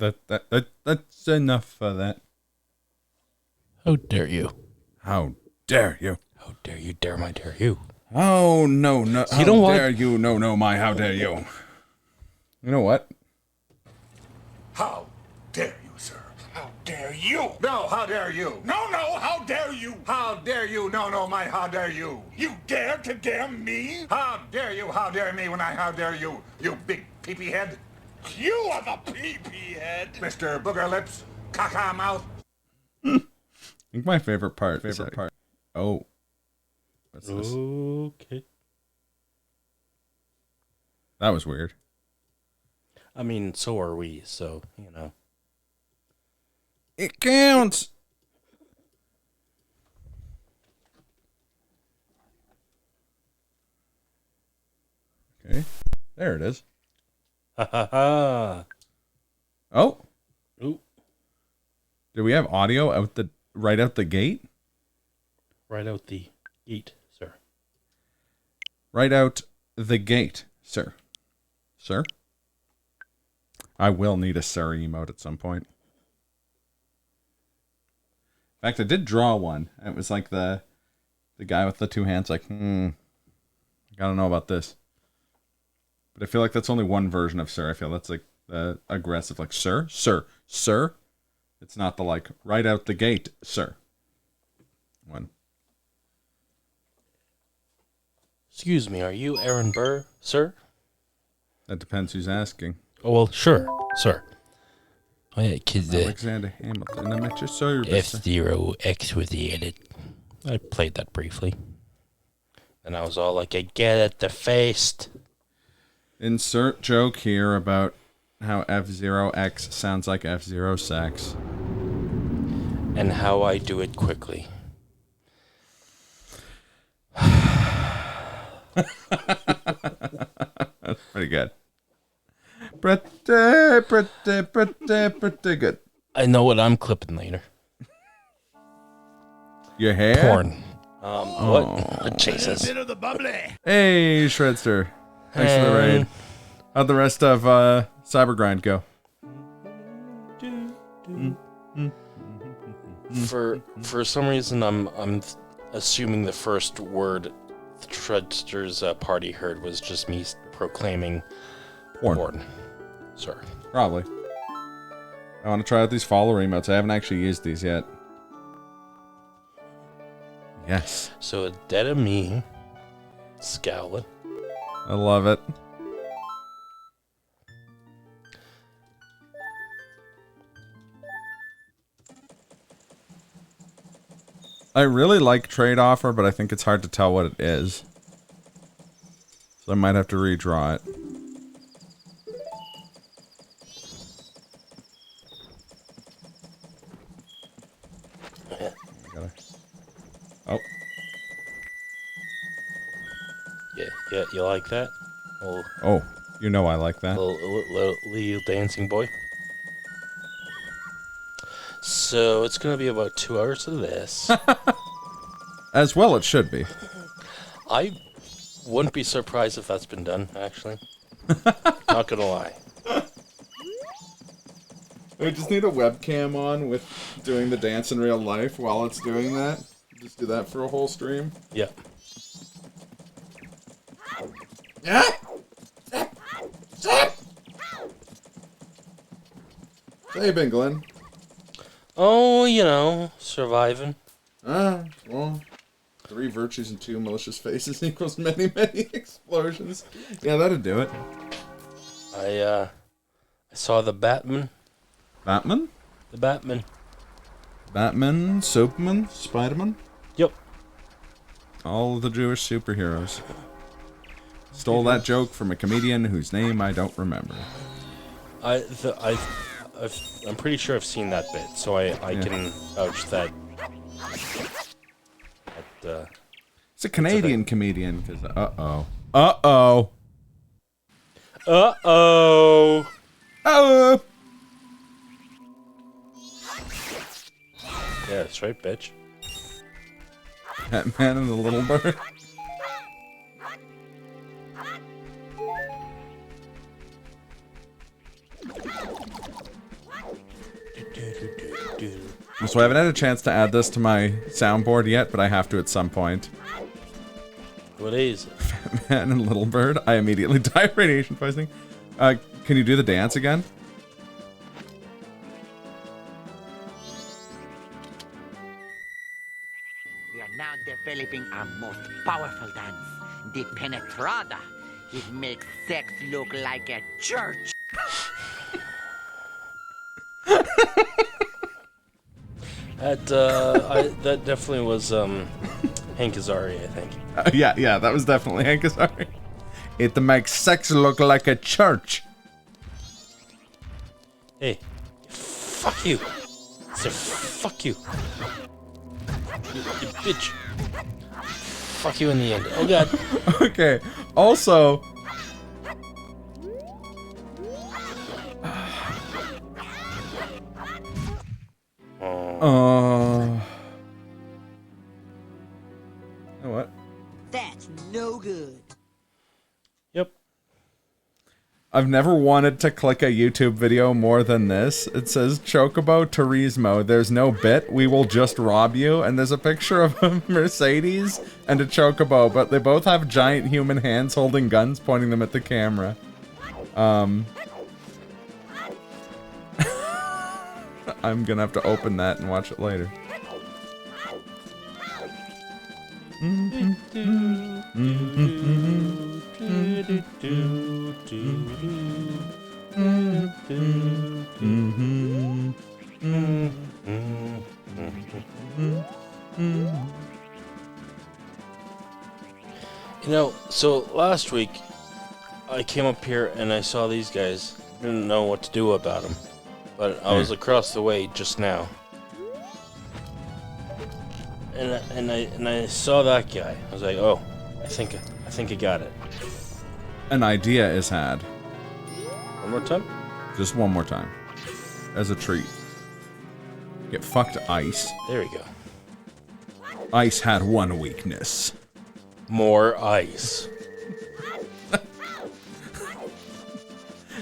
That's enough for that. How dare you? How dare you? How dare you dare my dare you? Oh, no. You know what? How dare you? No, my how dare you? You know what? How dare you, sir? How dare you? No, how dare you? No, how dare you? How dare you? No, my how dare you? You dare to dare me? How dare you? How dare me when I how dare you? You big peepee head? You are the peepee head. Mr. Booger Lips, caca mouth. I think my favorite part. Oh. What's this? Okay. That was weird. I mean, so are we, so, you know. It counts! Okay. There it is. Ha ha ha. Oh. Ooh. Do we have audio right out the gate? Right out the gate, sir. Right out the gate, sir. Sir? I will need a sir emote at some point. In fact, I did draw one. It was like the guy with the two hands like, I gotta know about this. But I feel like that's only one version of sir. I feel that's like the aggressive, like, sir. It's not the, like, right out the gate, sir. One. Excuse me, are you Aaron Burr, sir? That depends who's asking. Oh, well, sure, sir. Oh, yeah, because Alexander Hamilton, I'm at your service. F-Zero-X was added. I played that briefly. And I was all like, I get it, the face. Insert joke here about how F-Zero-X sounds like F-Zero sex. And how I do it quickly. That's pretty good. Pretty good. I know what I'm clipping later. Your hair? Porn. What? Jesus. Hey, Shredster. Thanks for the raid. How'd the rest of Cybergrind go? For some reason, I'm assuming the first word Shredster's party heard was just me proclaiming porn. Sir. Probably. I want to try out these follower emotes. I haven't actually used these yet. Yes. So dead of me, scowling. I love it. I really like trade offer, but I think it's hard to tell what it is. So I might have to redraw it. Oh. Yeah, you like that? Oh, you know I like that. Little dancing boy. So it's gonna be about 2 hours of this. As well it should be. I wouldn't be surprised if that's been done, actually. Not gonna lie. We just need a webcam on with doing the dance in real life while it's doing that. Just do that for a whole stream. Yeah. Yeah. How you been, Glenn? Oh, you know, surviving. Well, 3 virtues and 2 malicious faces equals many explosions. Yeah, that'd do it. I saw the Batman. Batman? The Batman. Batman, Superman, Spider-Man? Yep. All of the Jewish superheroes. Stole that joke from a comedian whose name I don't remember. I'm pretty sure I've seen that bit, so I can vouch that. It's a Canadian comedian, because uh-oh. Uh-oh. Uh-oh. Oh. Yeah, that's right, bitch. Batman and the Little Bird. So I haven't had a chance to add this to my soundboard yet, but I have to at some point. What is it? Fat Man and Little Bird. I immediately die of radiation poisoning. Can you do the dance again? We are now developing our most powerful dance, the penetrada. It makes sex look like a church. That definitely was Hank Azaria, I think. Yeah, that was definitely Hank Azaria. It makes sex look like a church. Hey, fuck you. So fuck you. You bitch. Fuck you in the end. Oh god. Okay. Also, you know what? That's no good. Yep. I've never wanted to click a YouTube video more than this. It says, Chocobo Turismo, there's no bit, we will just rob you. And there's a picture of a Mercedes and a Chocobo, but they both have giant human hands holding guns pointing them at the camera. I'm gonna have to open that and watch it later. You know, so last week I came up here and I saw these guys. Didn't know what to do about them, but I was across the way just now, and I saw that guy. I was like, oh, I think I got it. An idea is had. One more time. Just one more time. As a treat. Get fucked Ice. There we go. Ice had one weakness. More ice.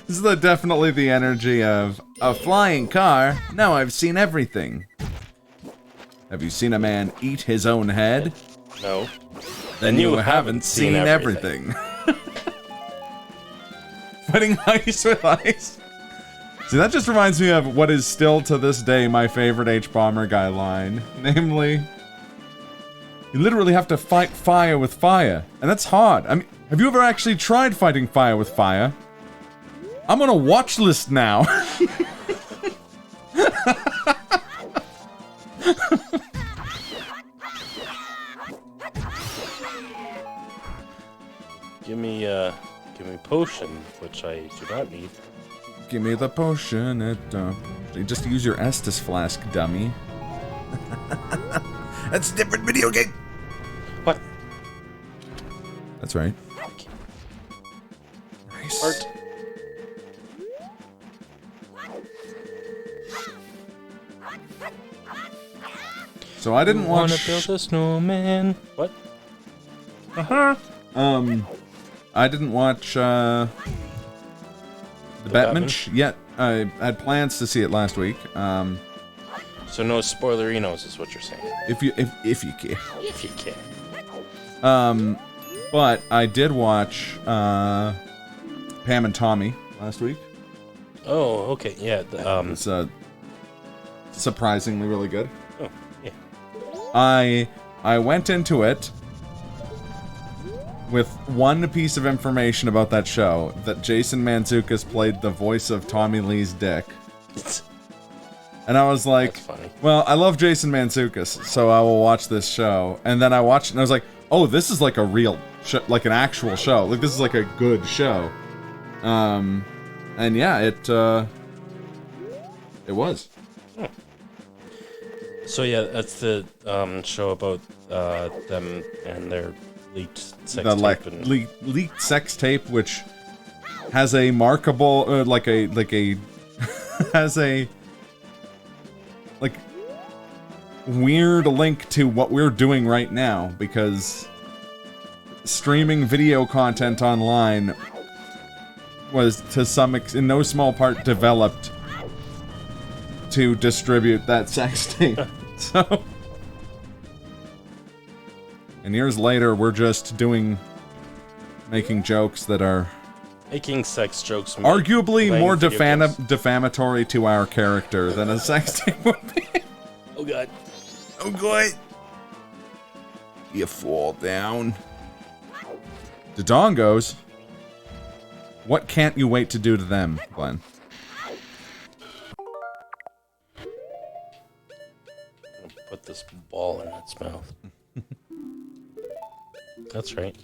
This is definitely the energy of a flying car. Now I've seen everything. Have you seen a man eat his own head? No. Then you haven't seen everything. Fighting ice with ice. See, that just reminds me of what is still to this day my favorite H-Bomber guy line. Namely, you literally have to fight fire with fire. And that's hard. I mean, have you ever actually tried fighting fire with fire? I'm on a watch list now. Give me potion, which I do not need. Give me the potion. You just use your Estus flask, dummy. That's a different video game. What? That's right. Nice. Art. So I didn't Wanna watch. build a snowman? What? I didn't watch the Batman yet. I had plans to see it last week. So no spoilerinos is what you're saying. If you can. If you can. But I did watch Pam and Tommy last week. Oh, okay, yeah. It's surprisingly really good. Oh, yeah. I went into it with one piece of information about that show, that Jason Mantzoukas played the voice of Tommy Lee's dick. And I was like, That's funny. well, I love Jason Mantzoukas, so I will watch this show. And then I watched it and I was like, oh, this is like a real like an actual show. Like, this is like a good show. And yeah, it was. So yeah, that's the show about them and their leaked sex tape. And Leaked sex tape, which has a markable, has a weird link to what we're doing right now, because streaming video content online was to in no small part developed to distribute that sex tape. So, and years later, we're just making jokes that are Making sex jokes. Arguably more video games. defamatory to our character than a sex tape would be. Oh god. Oh god. You fall down. Dodongos? What can't you wait to do to them, Glenn? Put this ball in its mouth. That's right.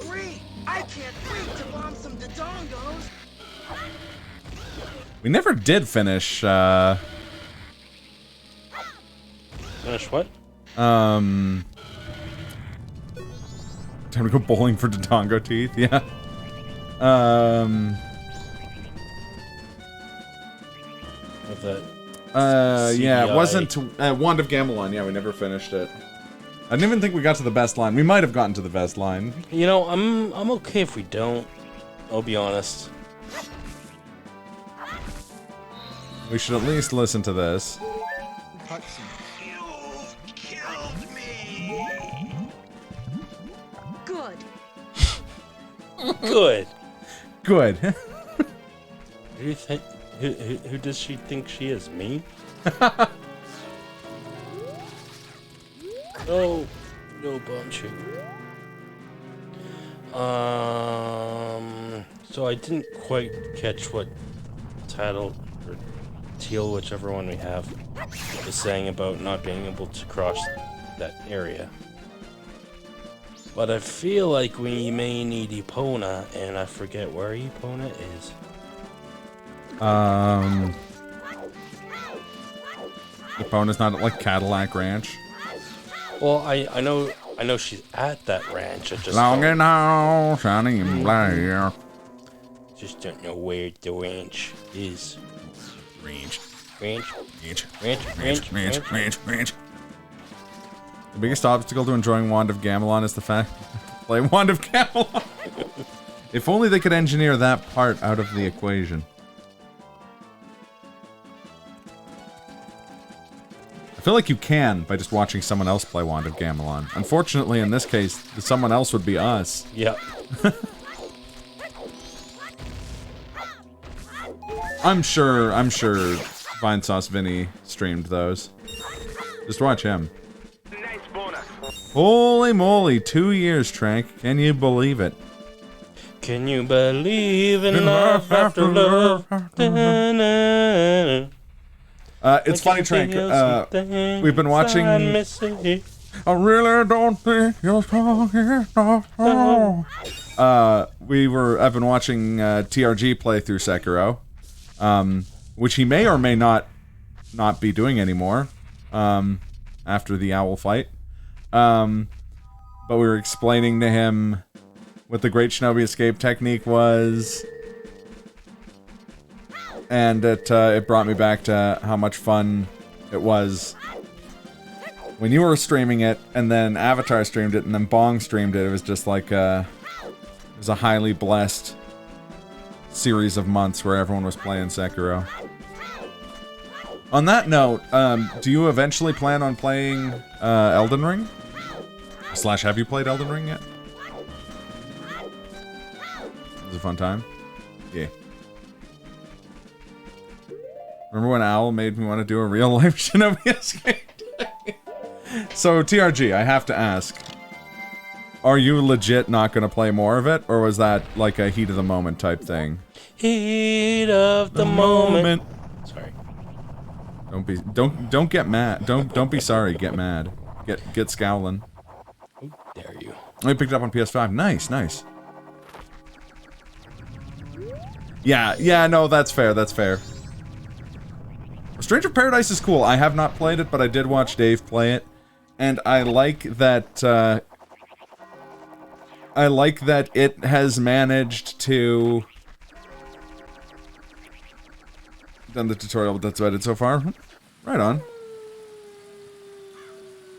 Great! I can't wait to bomb some Dodongos! We never did finish, Finish what? Time to go bowling for Dodongo teeth, yeah. With that. Yeah, it CGI. wasn't, Wand of Gamelon, yeah, we never finished it. I didn't even think we got to the best line. We might have gotten to the best line. You know, I'm okay if we don't. I'll be honest. We should at least listen to this. You've killed me! Good. Good. Good. Who do you think? Who does she think she is? Me? No, no bomb shoot. So I didn't quite catch what Tattle or Teal, whichever one we have, was saying about not being able to cross that area. But I feel like we may need Epona, and I forget where Epona is. Epona's not at, like, Cadillac Ranch. Well, I know she's at that ranch. I just Long don't, and all, shiny and black. just don't know where the ranch is. Ranch. Ranch, Ranch. ranch, Ranch. ranch, Ranch. Ranch. Ranch. The biggest obstacle to enjoying Wand of Gamelon is the fact play Wand of Gamelon. If only they could engineer that part out of the equation. I feel like you can by just watching someone else play Wand of Gamelon. Unfortunately, in this case, the someone else would be us. Yep. I'm sure Vine Sauce Vinny streamed those. Just watch him. Nice bonus! Holy moly, 2 years, Trank. Can you believe it? Can you believe in love after love? Da-na-na. It's funny, Trank. We've been watching. I really don't think you're strong enough. I've been watching TRG play through Sekiro, which he may or may not be doing anymore after the owl fight. But we were explaining to him what the Great Shinobi Escape technique was. And it brought me back to how much fun it was when you were streaming it, and then Avatar streamed it, and then Bong streamed it. It was just like it was a highly blessed series of months where everyone was playing Sekiro. On that note, do you eventually plan on playing Elden Ring? / have you played Elden Ring yet? It was a fun time? Yeah. Remember when Owl made me want to do a real-life Shinobi Escape? So, TRG, I have to ask. Are you legit not going to play more of it? Or was that like a heat of the moment type thing? Heat of the moment. Sorry. Don't get mad. Don't be sorry, get mad. Get scowling. How dare you? I picked it up on PS5. Nice. Yeah, no, that's fair. Stranger of Paradise is cool. I have not played it, but I did watch Dave play it. And I like that, it has managed to... Done the tutorial, but that's about it so far. Right on.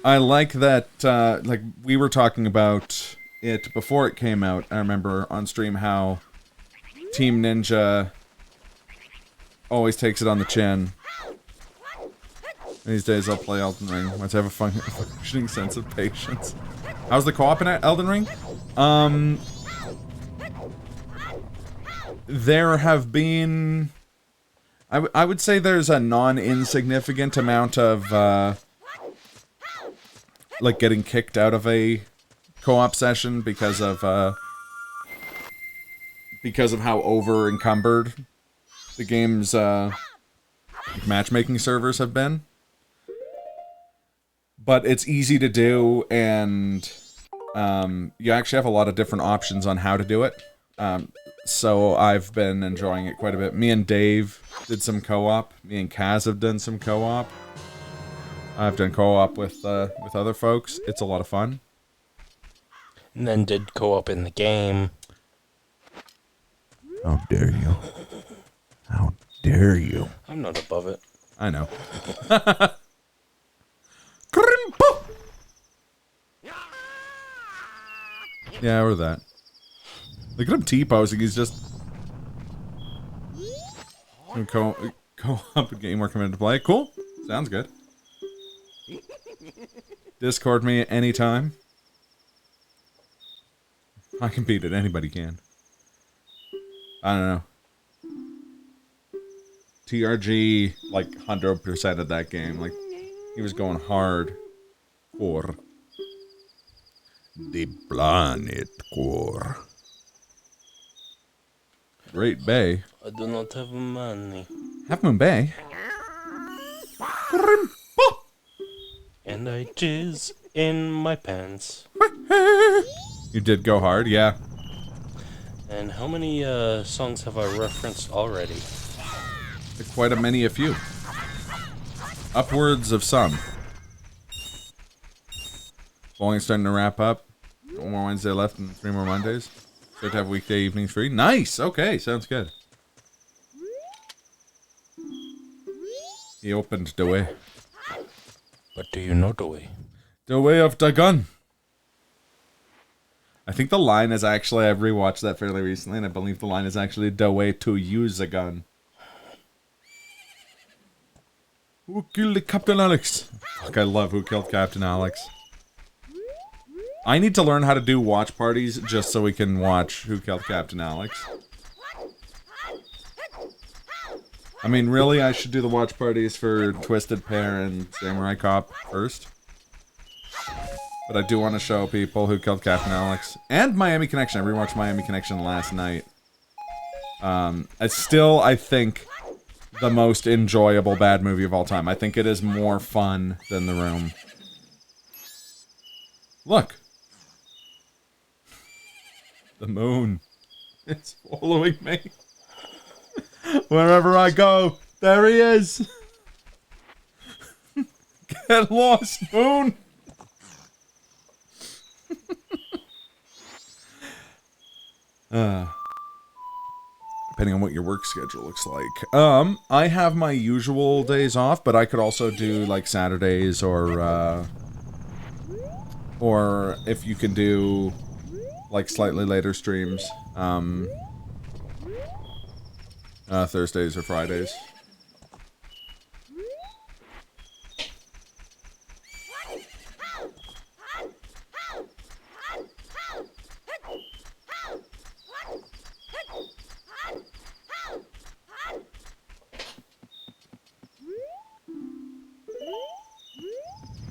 I like that, like, we were talking about it before it came out. I remember on stream how Team Ninja always takes it on the chin. These days I'll play Elden Ring once I have a functioning sense of patience. How's the co-op in Elden Ring? There have been... I would say there's a non-insignificant amount of, like, getting kicked out of a co-op session because of how over-encumbered the game's, matchmaking servers have been. But it's easy to do, and, you actually have a lot of different options on how to do it. So I've been enjoying it quite a bit. Me and Dave did some co-op. Me and Kaz have done some co-op. I've done co-op with other folks. It's a lot of fun. And then did co-op in the game. How dare you? How dare you? I'm not above it. I know. Grimpo! Yeah, or that. Look at him T-posing, he's just... Co-op game we're coming to play. Cool. Sounds good. Discord me at any time. I can beat it, anybody can. I don't know. TRG, like, 100% of that game. Like, he was going hard for the planet core. Great Bay. I do not have money. Half Moon Bay? And I jizz in my pants. You did go hard, yeah. And how many songs have I referenced already? Quite a many, a few. Upwards of some. Bowling's starting to wrap up. One more Wednesday left and 3 more Mondays. Start to have weekday evenings free. Nice! Okay, sounds good. He opened the way. But do you know the way? The way of the gun. I think the line is actually, I've rewatched that fairly recently, and I believe the line is actually the way to use a gun. Who killed Captain Alex? Fuck, I love Who Killed Captain Alex. I need to learn how to do watch parties just so we can watch Who Killed Captain Alex. I mean, really, I should do the watch parties for Twisted Pair and Samurai Cop first. But I do want to show people Who Killed Captain Alex. And Miami Connection. I rewatched Miami Connection last night. It's still, I think, the most enjoyable bad movie of all time. I think it is more fun than The Room. Look. The moon. It's following me. Wherever I go, there he is. Get lost, moon. Depending on what your work schedule looks like. I have my usual days off, but I could also do like Saturdays or if you can do like slightly later streams, Thursdays or Fridays.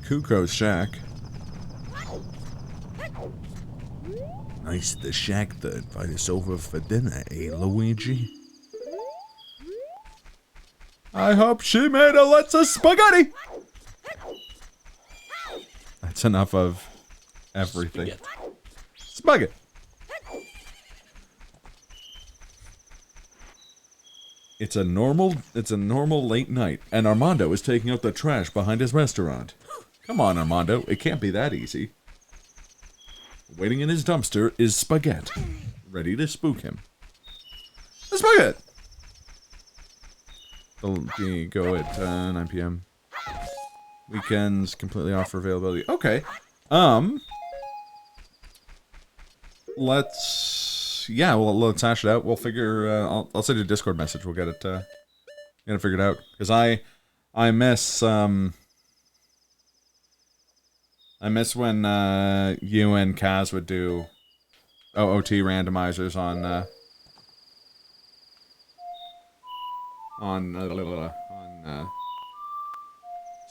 Kuko's shack. Nice the shack to invite us over for dinner, eh, Luigi? I hope she made a lots of spaghetti! That's enough of everything. Spaghetti! It's a normal late night, and Armando is taking out the trash behind his restaurant. Come on, Armando, it can't be that easy. Waiting in his dumpster is Spaghetti, ready to spook him. Spaghetti! The go at 9 p.m. Weekends completely off for availability. Okay. Let's yeah, let's hash it out. We'll figure. I'll send you a Discord message. We'll get it figured out. Because I miss when you and Kaz would do OOT randomizers on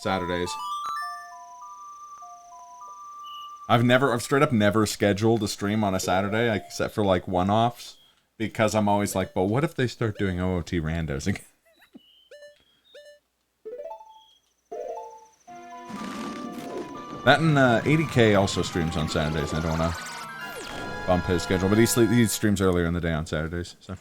Saturdays. I've straight up never scheduled a stream on a Saturday, except for like one-offs, because I'm always like, but what if they start doing OOT randos again? That and 80K also streams on Saturdays. I don't want to bump his schedule, but he streams earlier in the day on Saturdays. So,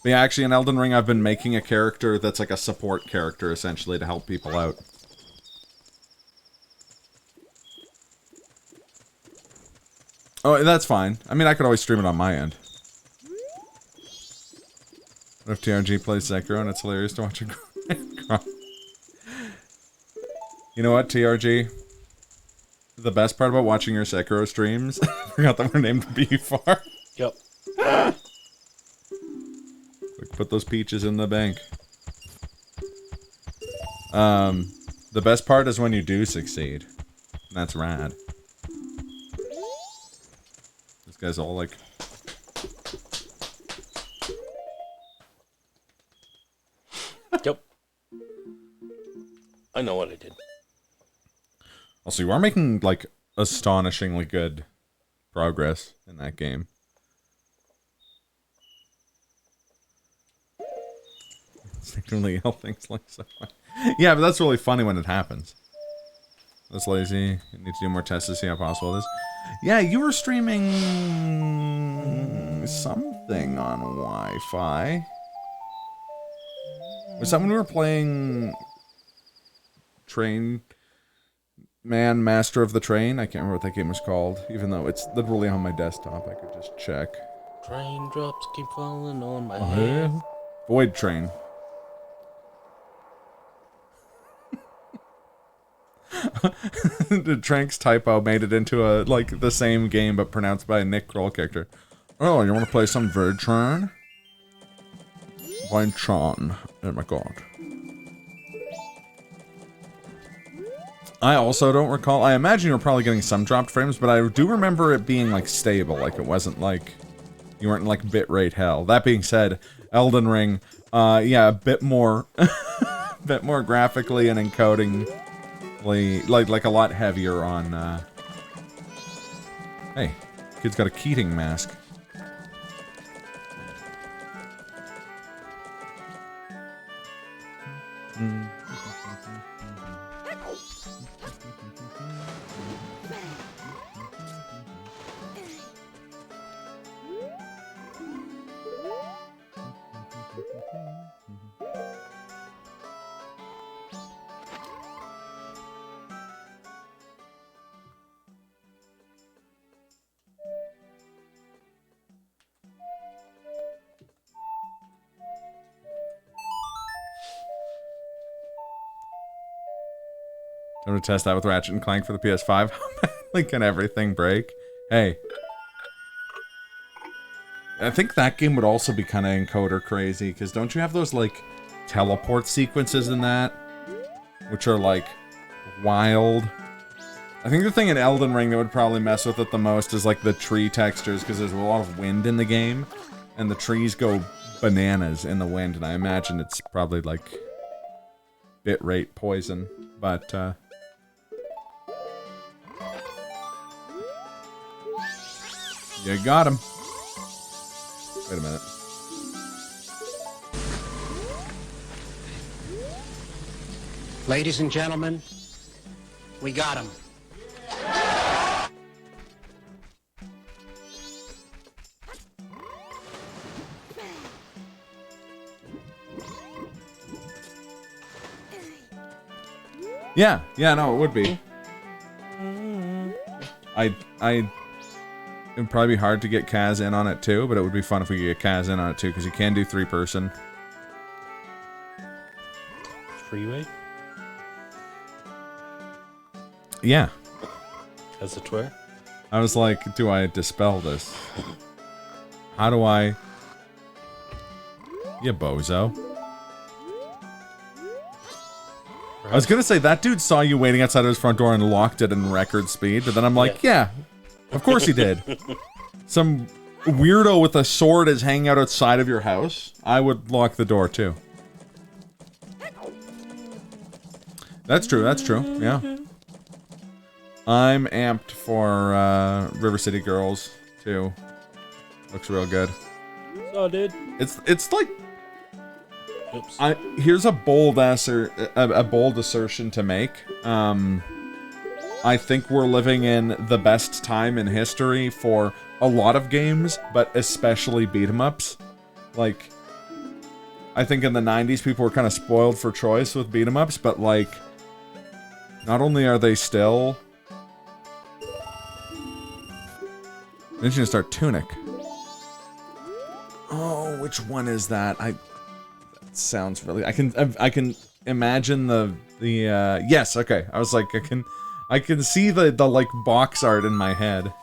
but yeah, actually in Elden Ring, I've been making a character that's like a support character, essentially, to help people out. Oh, that's fine. I mean, I could always stream it on my end. What if TRG plays Sekiro and it's hilarious to watch it grow? You know what, TRG? The best part about watching your Sekiro streams, I forgot that we're named BFAR. Yep. Like, put those peaches in the bank. The best part is when you do succeed. That's rad. This guy's all like... Yep. I know what I did. Also, you are making, like, astonishingly good progress in that game. Secretly yell things like so. Yeah, but that's really funny when it happens. That's lazy. You need to do more tests to see how possible it is. Yeah, you were streaming something on Wi-Fi. Was that when we were playing Train Man Master of the Train? I can't remember what that game was called, even though it's literally on my desktop. I could just check. Raindrops keep falling on my head. Void Train. The Trank's typo made it into like the same game but pronounced by a Nick Kroll character. Oh, you want to play some Void Train? Void Train. Oh my god. I also don't recall. I imagine you're probably getting some dropped frames, but I do remember it being like stable. Like it wasn't like you weren't in like bitrate hell. That being said, Elden Ring, yeah, a bit more, bit more graphically and encoding. Like a lot heavier on, Hey, kid's got a Keating mask. I'm gonna test that with Ratchet and Clank for the PS5. How badly can everything break? Hey. I think that game would also be kind of encoder crazy, because don't you have those, like, teleport sequences in that? Which are, like, wild. I think the thing in Elden Ring that would probably mess with it the most is, like, the tree textures, because there's a lot of wind in the game, and the trees go bananas in the wind, and I imagine it's probably, like, bitrate poison, but, you got him. Wait a minute. Ladies and gentlemen, we got him. Yeah, no, it would be. It'd probably be hard to get Kaz in on it too, but it would be fun if we could get Kaz in on it too, because you can do 3-person. Freeway? Yeah. As a Twitter? I was like, do I dispel this? How do I... You bozo. I was gonna say, that dude saw you waiting outside of his front door and locked it in record speed, but then I'm like, yeah of course he did. Some weirdo with a sword is hanging out outside of your house. I would lock the door, too. That's true, yeah. I'm amped for River City Girls, too. Looks real good. Oh, dude. It's like... Oops. Here's a bold assertion to make. I think we're living in the best time in history for a lot of games, but especially beat-em-ups. Like, I think in the 90s people were kind of spoiled for choice with beat-em-ups, but like, not only are they still... Then you can start Tunic. Oh, which one is that? That sounds really... I can imagine the yes, okay. I was like, I can see the like box art in my head.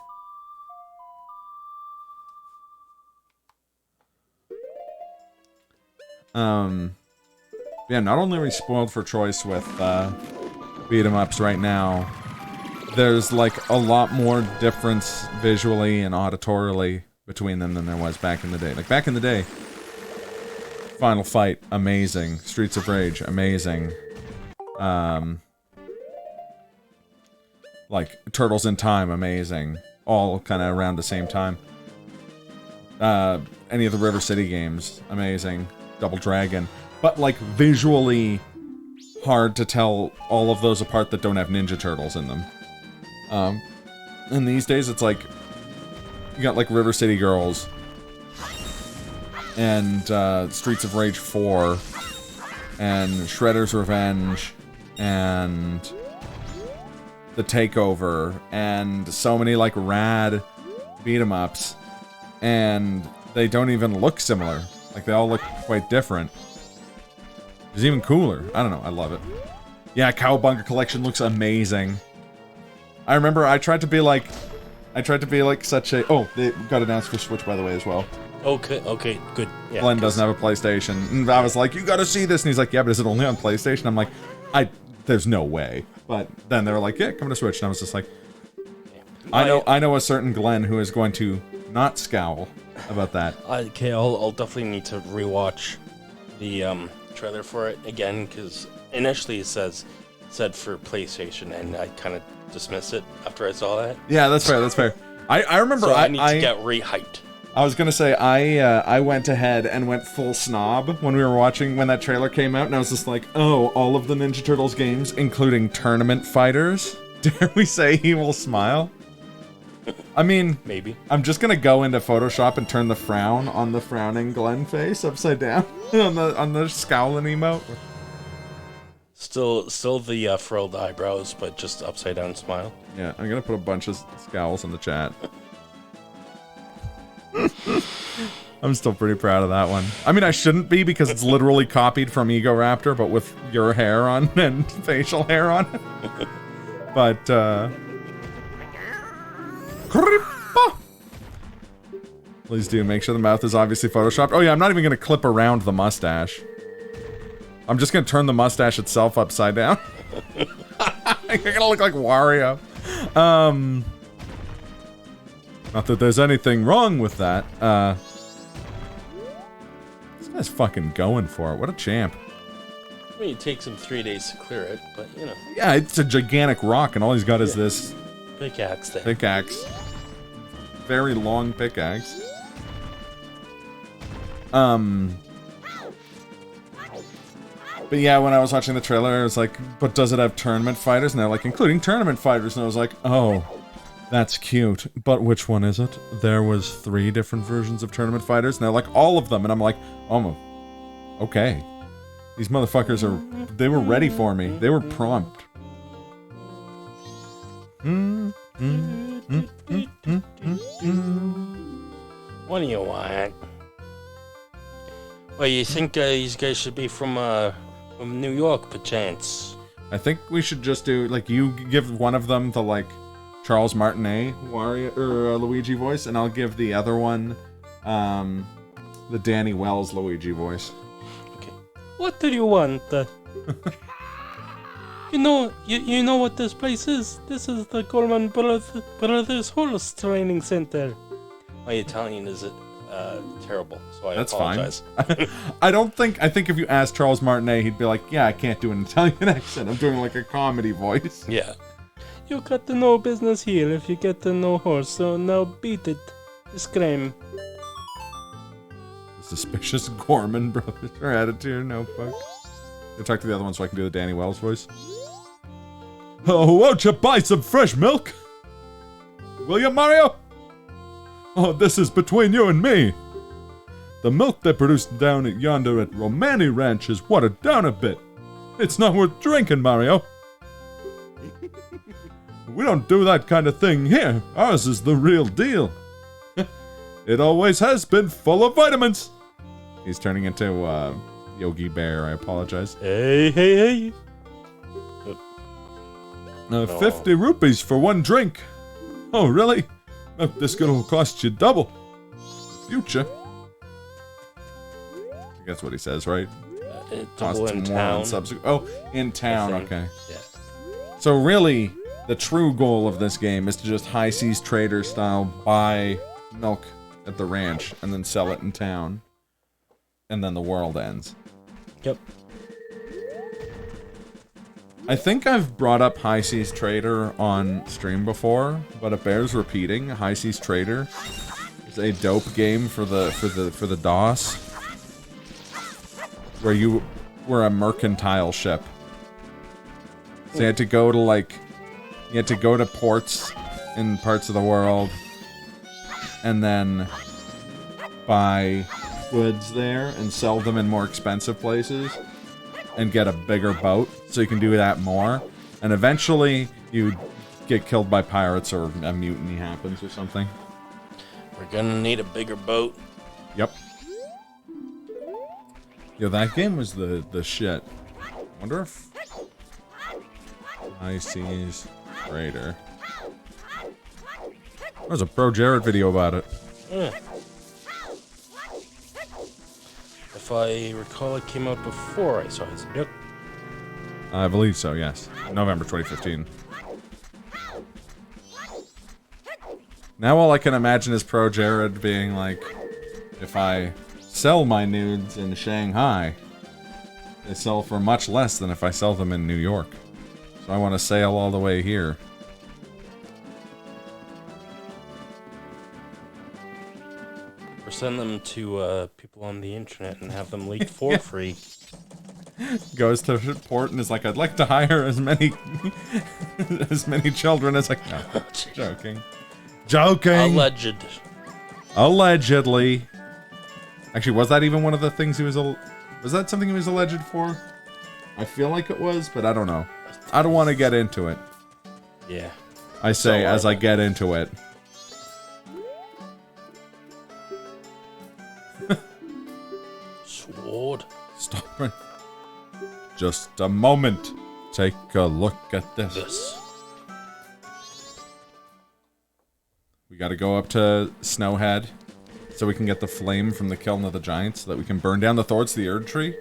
Yeah, not only are we spoiled for choice with beat 'em ups right now, there's like a lot more difference visually and auditorily between them than there was back in the day. Like back in the day, Final Fight, amazing. Streets of Rage, amazing. Like Turtles in Time, amazing. All kind of around the same time. Any of the River City games, amazing. Double Dragon. But like visually hard to tell all of those apart that don't have Ninja Turtles in them. And these days it's like, you got like River City Girls and Streets of Rage 4 and Shredder's Revenge and The Takeover and so many like rad beat 'em ups, and they don't even look similar. Like they all look quite different. It's even cooler. I don't know, I love it. Yeah, Cowabunga Collection looks amazing. I remember I tried to be like such a... Oh, they got announced for Switch, by the way, as well. Okay, good. Yeah, Glenn doesn't have a PlayStation. And I was like, you gotta see this. And he's like, yeah, but is it only on PlayStation? I'm like, there's no way. But then they were like, yeah, come to Switch. And I was just like, I know a certain Glenn who is going to not scowl about that. Okay, I'll definitely need to rewatch the trailer for it again, because initially it said for PlayStation, and I kind of dismissed it after I saw that. Yeah, that's fair. I remember so I need to get re-hyped. I was gonna say, I went ahead and went full snob when we were watching, when that trailer came out, and I was just like, oh, all of the Ninja Turtles games, including Tournament Fighters? Dare we say he will smile? I mean, maybe. I'm just gonna go into Photoshop and turn the frown on the frowning Glenn face upside down on the scowling emote. Still the furrowed eyebrows, but just upside down smile. Yeah, I'm gonna put a bunch of scowls in the chat. I'm still pretty proud of that one. I mean, I shouldn't be, because it's literally copied from Ego Raptor, but with your hair on and facial hair on. But, please do make sure the mouth is obviously photoshopped. Oh yeah, I'm not even gonna clip around the mustache. I'm just gonna turn the mustache itself upside down. I'm gonna look like Wario. Not that there's anything wrong with that. This guy's fucking going for it. What a champ. I mean, it takes him 3 days to clear it, but you know. Yeah, it's a gigantic rock, and all he's got is this pickaxe there. Pickaxe. Very long pickaxe. But yeah, when I was watching the trailer, I was like, but does it have tournament fighters? And they're like, including tournament fighters. And I was like, oh, that's cute. But which one is it? There was 3 different versions of tournament fighters. And they're like, all of them. And I'm like, oh, okay. These motherfuckers they were ready for me. They were prompt. What do you want? Well, you think these guys should be from New York, perchance? I think we should just do, like, you give one of them the, like, Charles Martinet Wario, or Luigi voice, and I'll give the other one, the Danny Wells Luigi voice. Okay. What do you want? You know what this place is? This is the Gorman Brothers Horse Training Center. My Italian is terrible, so I apologize. Fine. I think if you asked Charles Martinet, he'd be like, yeah, I can't do an Italian accent. I'm doing like a comedy voice. Yeah. You got to know business here if you get to know horse, so now beat it. Scream. Suspicious Gorman Brothers or Attitude Notebook. I'll talk to the other one so I can do the Danny Wells voice. Oh, won't you buy some fresh milk? Will you, Mario? Oh, this is between you and me. The milk they produce down at yonder at Romani Ranch is watered down a bit. It's not worth drinking, Mario. We don't do that kind of thing here. Ours is the real deal. It always has been full of vitamins. He's turning into Yogi Bear. I apologize. Hey. 50 rupees for one drink. Oh, really? Milk this good will cost you double. Future. I think that's what he says, right? Double in town. In town, okay. Yeah. So really, the true goal of this game is to just high seas trader style buy milk at the ranch and then sell it in town. And then the world ends. Yep. I think I've brought up High Seas Trader on stream before, but it bears repeating. High Seas Trader is a dope game for the DOS, where you were a mercantile ship. So you had to go to ports in parts of the world, and then buy goods there and sell them in more expensive places. And get a bigger boat, so you can do that more. And eventually, you get killed by pirates or a mutiny happens or something. We're gonna need a bigger boat. Yep. Yo, that game was the shit. Wonder if High Seas Raider. There's a Pro Jared video about it. Yeah. If I recall, it came out before I saw his. Yep. I believe so, yes. November 2015. Now all I can imagine is Pro Jared being like, if I sell my nudes in Shanghai, they sell for much less than if I sell them in New York. So I want to sail all the way here. Or send them to people on the internet and have them leaked for free. Goes to port and is like, I'd like to hire as many children as I can. No, joking. Allegedly. Actually, was that even one of the things he was? Was that something he was alleged for? I feel like it was, but I don't know. I don't want to get into it. Yeah. I say as I get into it. Sword. Stop it. Just a moment. Take a look at this. We gotta go up to Snowhead so we can get the flame from the kiln of the giants so that we can burn down the Thorns of the Erd Tree.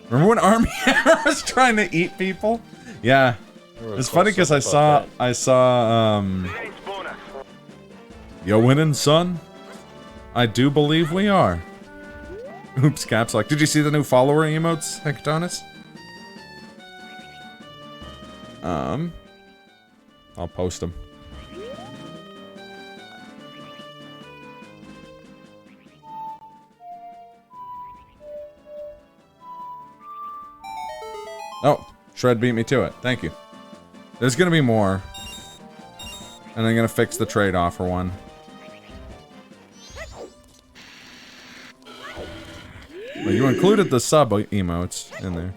Remember when Army Hammer was trying to eat people? Yeah. It's funny because I saw Yo winning, son? I do believe we are. Oops, caps lock. Did you see the new follower emotes, Hectonis? I'll post them. Oh, Shred beat me to it. Thank you. There's gonna be more. And I'm gonna fix the trade-off for one. But you included the sub emotes in there.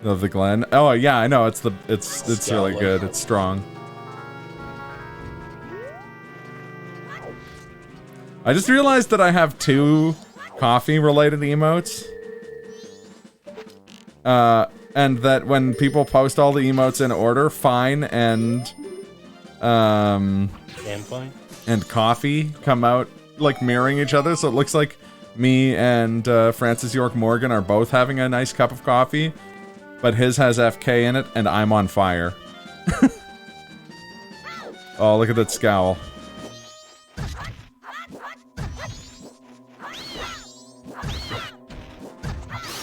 Of the Glen. Oh yeah, I know. It's really good. It's strong. I just realized that I have 2 coffee-related emotes. And that when people post all the emotes in order, fine and Fine. and coffee come out like mirroring each other, so it looks like me and Francis York Morgan are both having a nice cup of coffee, but his has FK in it and I'm on fire. Oh, look at that scowl.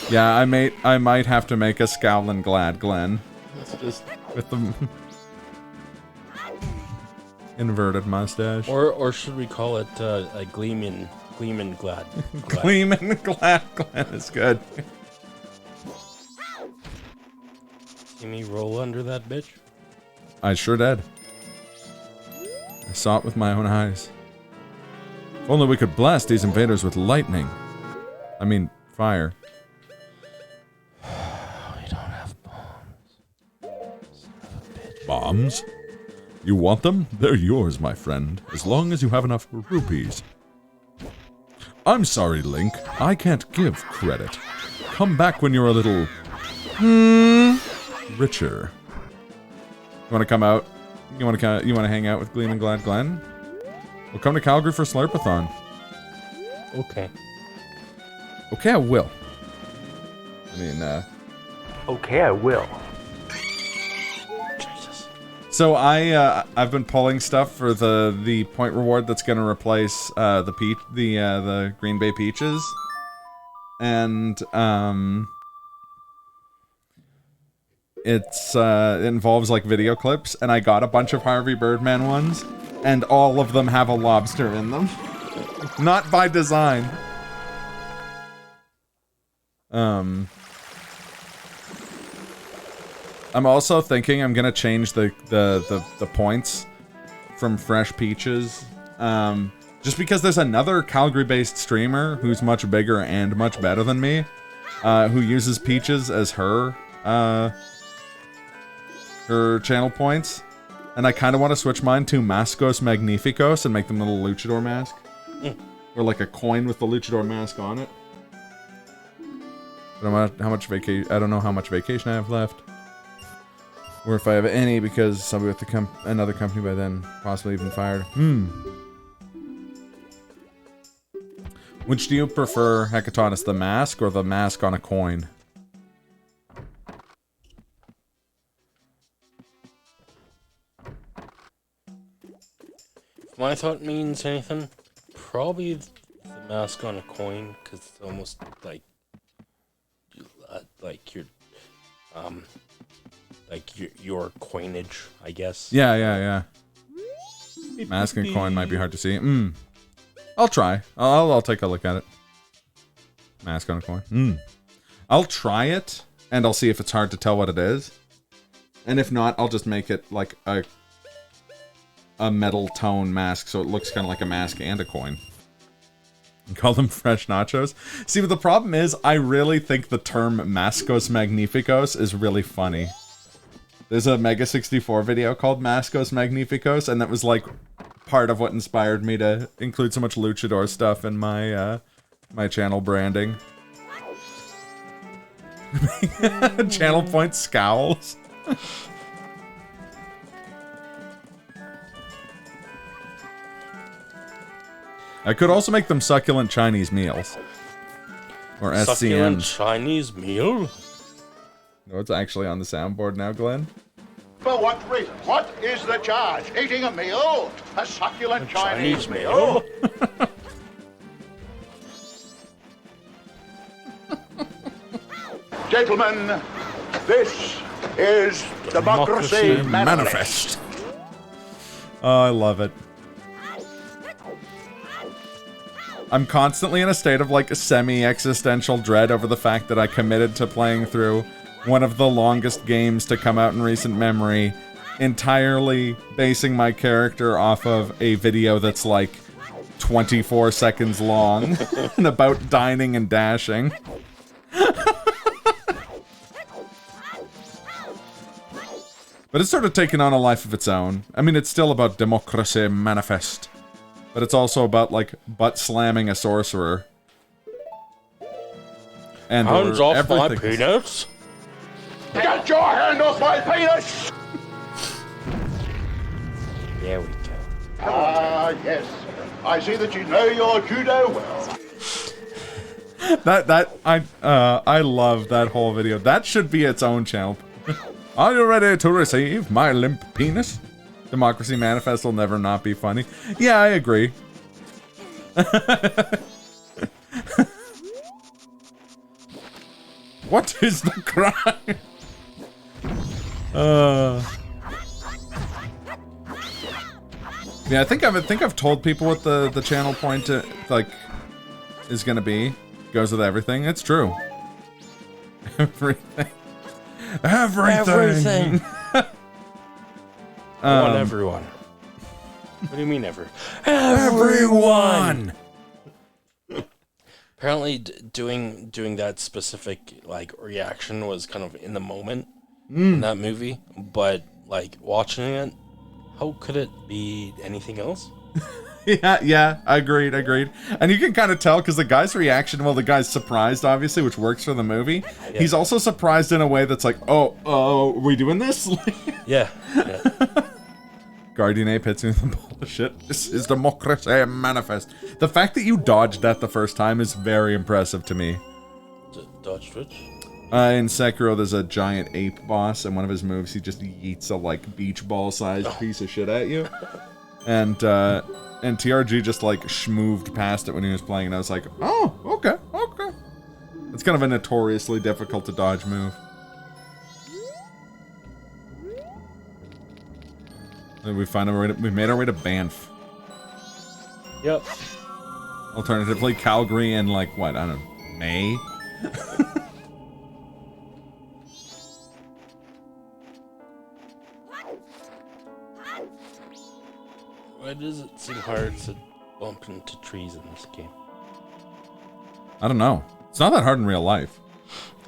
Yeah, I might have to make a Scowlin' Glad Glenn. That's just... With the inverted mustache. Or should we call it a Gleamin' Glad? Gleamin' Glad Glenn is good. See me roll under that bitch? I sure did. I saw it with my own eyes. If only we could blast these invaders with lightning. I mean, fire. We don't have bombs. Bombs? You want them? They're yours, my friend, as long as you have enough rupees. I'm sorry, Link. I can't give credit. Come back when you're a little... richer. You want to come out? You want to hang out with Gleam and Glad Glenn? We'll come to Calgary for Slurpathon. Okay. Okay, I will. I mean, Okay, I will. Jesus. So I've been pulling stuff for the point reward that's gonna replace the Green Bay Peaches, and it involves like video clips, and I got a bunch of Harvey Birdman ones, and all of them have a lobster in them, not by design. I'm also thinking I'm gonna change the points from Fresh Peaches, just because there's another Calgary-based streamer who's much bigger and much better than me, who uses Peaches as her channel points, and I kind of want to switch mine to Mascos Magnificos and make them a little luchador mask, or like a coin with the luchador mask on it. But how much vacation? I don't know how much vacation I have left. Or if I have any, because somebody with another company by then, possibly even fired. Which do you prefer, Hecatonis, the mask or the mask on a coin? If my thought means anything, probably the mask on a coin, because it's almost like your coinage, I guess. Yeah. Mask and coin might be hard to see. I'll try. I'll take a look at it. Mask on a coin. I'll try it, and I'll see if it's hard to tell what it is. And if not, I'll just make it like a metal tone mask, so it looks kind of like a mask and a coin. And call them fresh nachos. See, but the problem is, I really think the term Mascos Magnificos is really funny. There's a Mega 64 video called Mascos Magnificos, and that was like part of what inspired me to include so much luchador stuff in my my channel branding. Channel point scowls. I could also make them succulent Chinese meals. Or SCMs. Succulent Chinese meal? No, it's actually on the soundboard now, Glenn. For what reason? What is the charge? Eating a meal? A succulent Chinese meal? Gentlemen, this is Democracy Manifest. Oh, I love it. I'm constantly in a state of like semi-existential dread over the fact that I committed to playing through one of the longest games to come out in recent memory, entirely basing my character off of a video that's like 24 seconds long and about dining and dashing. But it's sort of taken on a life of its own. I mean, it's still about Democracy Manifest. But it's also about, like, butt-slamming a sorcerer. And hands off everything. my peanuts! Get your hand off my penis! There we go. Ah, yes. I see that you know your judo well. I love that whole video. That should be its own channel. Are you ready to receive my limp penis? Democracy Manifest will never not be funny. Yeah, I agree. What is the crime? Yeah, I think I've told people what the channel point like is gonna be. Goes with everything. It's true. Everything. Everything. I want everyone. What do you mean Everyone. Apparently, doing that specific like reaction was kind of in the moment in that movie, but like watching it, how could it be anything else? Yeah, agreed. And you can kind of tell because the guy's reaction, well, the guy's surprised, obviously, which works for the movie. Yeah. He's also surprised in a way that's like, oh, are we doing this? Yeah. Guardian Ape hits me with the bullshit. This is Democracy Manifest. The fact that you dodged that the first time is very impressive to me. Dodge which? In Sekiro, there's a giant ape boss, and one of his moves, he just yeets a, like, beach ball-sized piece of shit at you. And TRG just, like, schmooved past it when he was playing, and I was like, oh, okay. It's kind of a notoriously difficult to dodge move. And we made our way to Banff. Yep. Alternatively, Calgary in, like, what, I don't know, May? Why does it seem hard to bump into trees in this game? I don't know. It's not that hard in real life.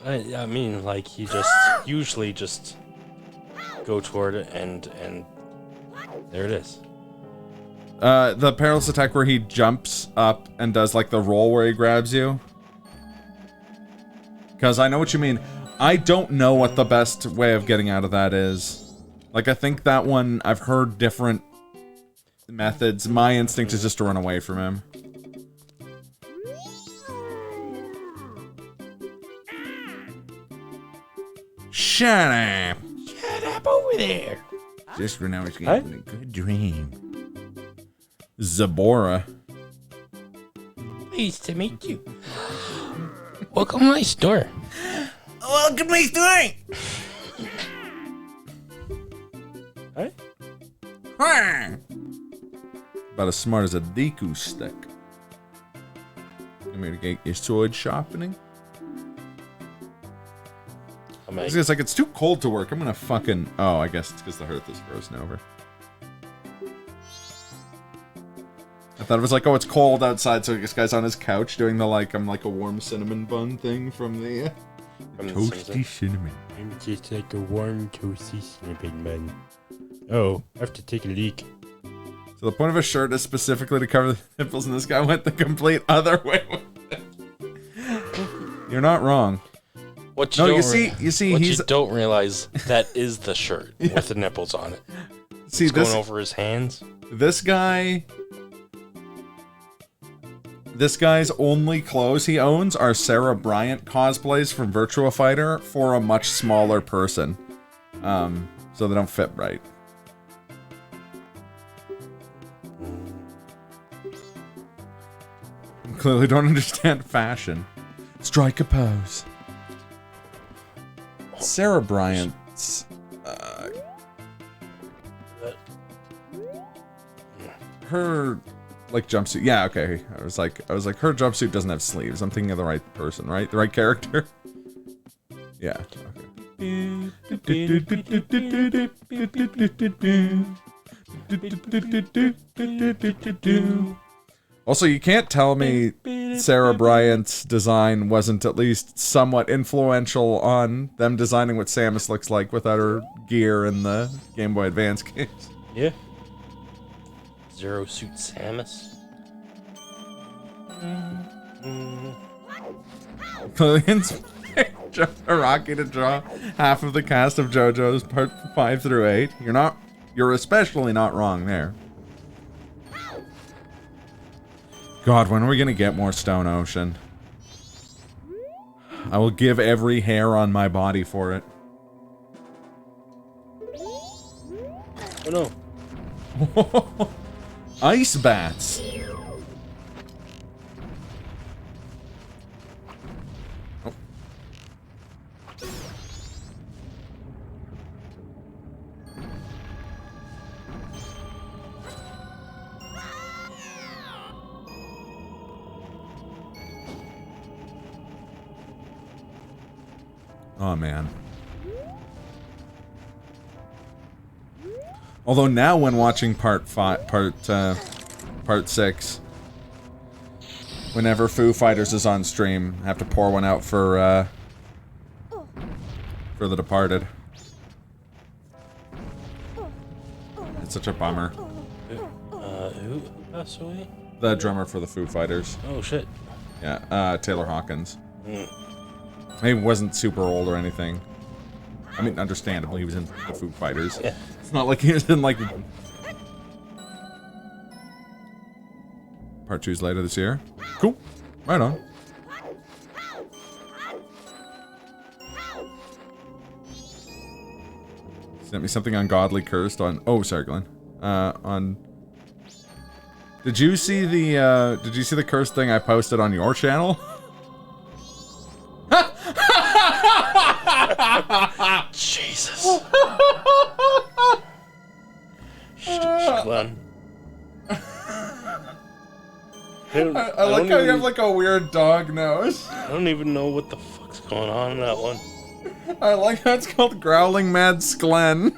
I mean, like, you just usually just go toward it and there it is. The perilous attack where he jumps up and does, like, the roll where he grabs you. Because I know what you mean. I don't know what the best way of getting out of that is. Like, I think that one, I've heard different methods. My instinct is just to run away from him. Shut up! Shut up over there! Just when I was getting a good dream. Zabora. Pleased to meet you. Welcome to my store. Welcome to my store! Hey? About as smart as a Deku stick. I'm here to get your sword sharpening. It's like, it's too cold to work. I'm gonna fucking... Oh, I guess it's because the hearth is frozen over. I thought it was like, oh, it's cold outside, so this guy's on his couch doing the, like, I'm like a warm cinnamon bun thing from the... toasty cinnamon. I'm just like a warm, toasty cinnamon bun. Oh, I have to take a leak. So the point of a shirt is specifically to cover the nipples, and this guy went the complete other way with it. You're not wrong. What you no, don't you see, what he's... you don't realize, that is the shirt with the nipples on it. See, it's going over his hands. This guy's only clothes he owns are Sarah Bryant cosplays from Virtua Fighter for a much smaller person. So they don't fit right. You clearly don't understand fashion. Strike a pose. Sarah Bryant's her like jumpsuit. Yeah, okay. I was like her jumpsuit doesn't have sleeves. I'm thinking of the right person, right? The right character. Yeah. Okay. Also, you can't tell me Sarah Bryant's design wasn't at least somewhat influential on them designing what Samus looks like without her gear in the Game Boy Advance games. Yeah. Zero Suit Samus. Clearly Joe Rocky to draw half of the cast of JoJo's part 5 through 8. You're especially not wrong there. God, when are we gonna get more Stone Ocean? I will give every hair on my body for it. Oh no. Ice bats. Oh. Oh man. Although now when watching part 6, whenever Foo Fighters is on stream, I have to pour one out for The Departed. It's such a bummer. Who passed away? The drummer for the Foo Fighters. Oh shit. Yeah, Taylor Hawkins. Mm. He wasn't super old or anything. I mean, understandably, he was in the Foo Fighters. Yeah. It's not like he was in, like... Part 2's later this year. Cool. Right on. Sent me something ungodly cursed on... Oh, sorry, Glenn. On... Did you see the cursed thing I posted on your channel? Jesus. Glenn. I like how you have like a weird dog nose. I don't even know what the fuck's going on in that one. I like how it's called Growling Mad Sklen.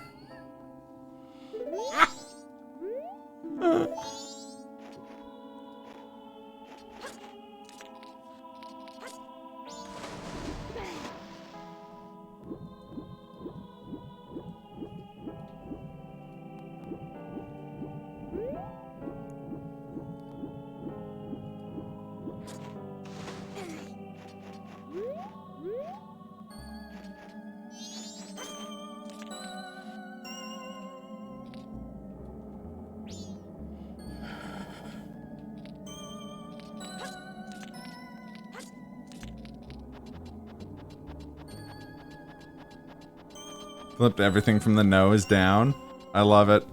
Flipped everything from the nose down. I love it.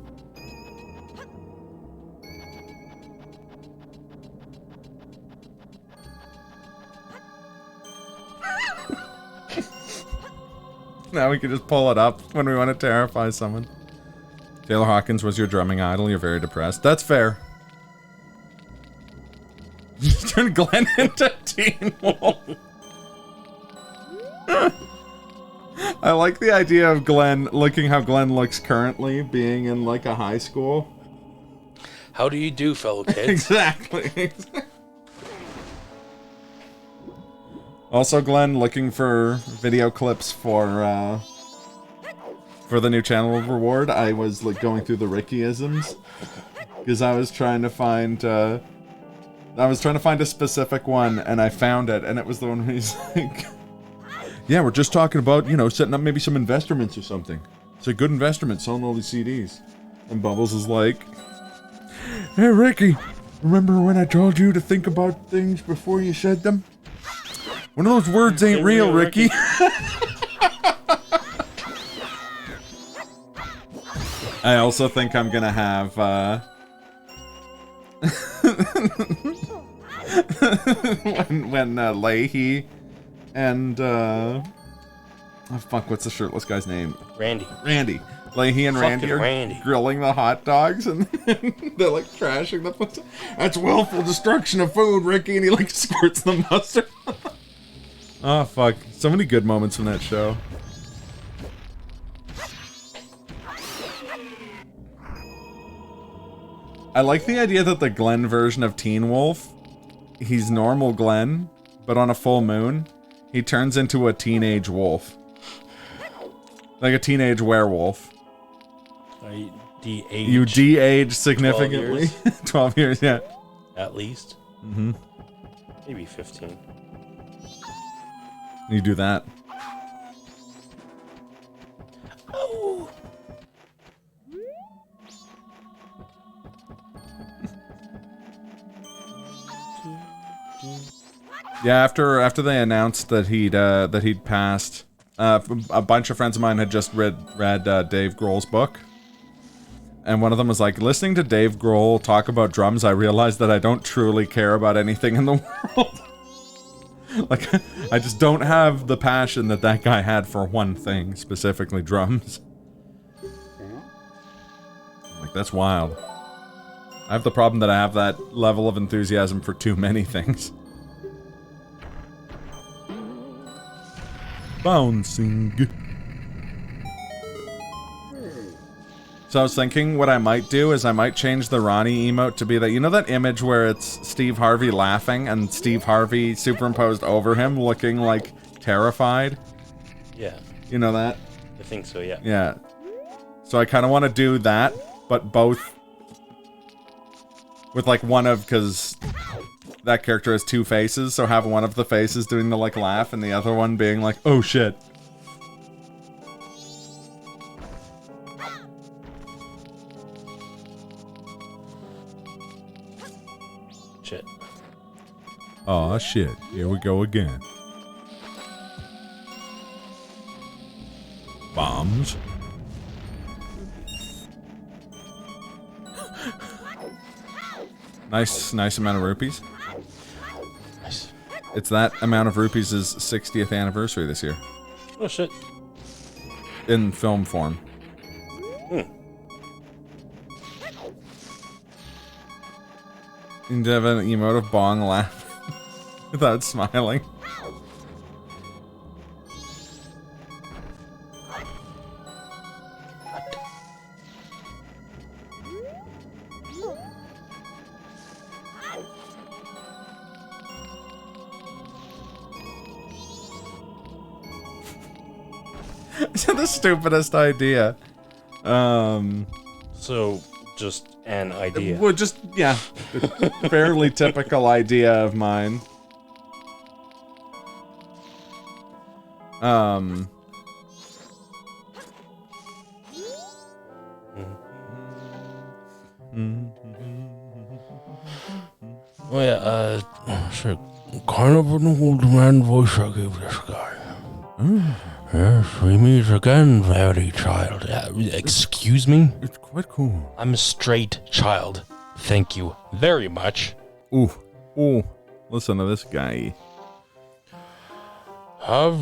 Now we can just pull it up when we want to terrify someone. Taylor Hawkins was your drumming idol. You're very depressed. That's fair. Just turn Glenn into Teen Wolf. I like the idea of Glenn, looking how Glenn looks currently, being in like a high school. How do you do, fellow kids? Exactly. Also, Glenn, looking for video clips for the new channel reward. I was like going through the Rickyisms because I was trying to find a specific one, and I found it, and it was the one where he's like, "Yeah, we're just talking about, you know, setting up maybe some investments or something. It's a good investment, selling all these CDs." And Bubbles is like, "Hey, Ricky, remember when I told you to think about things before you said them? One of those words ain't real, Ricky." I also think I'm gonna have, when Leahy and, oh fuck, what's the shirtless guy's name? Randy. Leahy and Randy Fucking are Randy. grilling the hot dogs, and they're like trashing the food. "That's willful destruction of food, Ricky," and he like squirts the mustard. Oh fuck, so many good moments from that show. I like the idea that the Glenn version of Teen Wolf, he's normal Glenn, but on a full moon, he turns into a teenage wolf. Like a teenage werewolf. De-age. You de-age significantly. 12 12 years, yeah. At least. Mm-hmm. Maybe 15. You do that. Yeah, after they announced that he'd passed, a bunch of friends of mine had just read Dave Grohl's book, and one of them was like, listening to Dave Grohl talk about drums, I realized that I don't truly care about anything in the world. Like, I just don't have the passion that guy had for one thing, specifically drums. Like, that's wild. I have the problem that I have that level of enthusiasm for too many things. Bouncing. So I was thinking what I might do is I might change the Ronnie emote to be that, you know that image where it's Steve Harvey laughing and Steve Harvey superimposed over him looking like terrified? Yeah. You know that? I think so, yeah. Yeah. So I kind of want to do that, but both with like one of, because that character has two faces, so have one of the faces doing the like laugh and the other one being like, oh shit. Shit. Aw, shit. Here we go again. Bombs. Nice amount of rupees. Nice. It's that amount of rupees' 60th anniversary this year. Oh shit. In film form. You have an emote of Bong laugh without smiling. It's the stupidest idea. So, just an idea. Well, just, yeah. A fairly typical idea of mine. Oh yeah, sure. Kind of an old man voice I gave this guy. Yes, we meet again, very child. Excuse me? It's quite cool. I'm a straight child. Thank you very much. Ooh. Listen to this guy. Have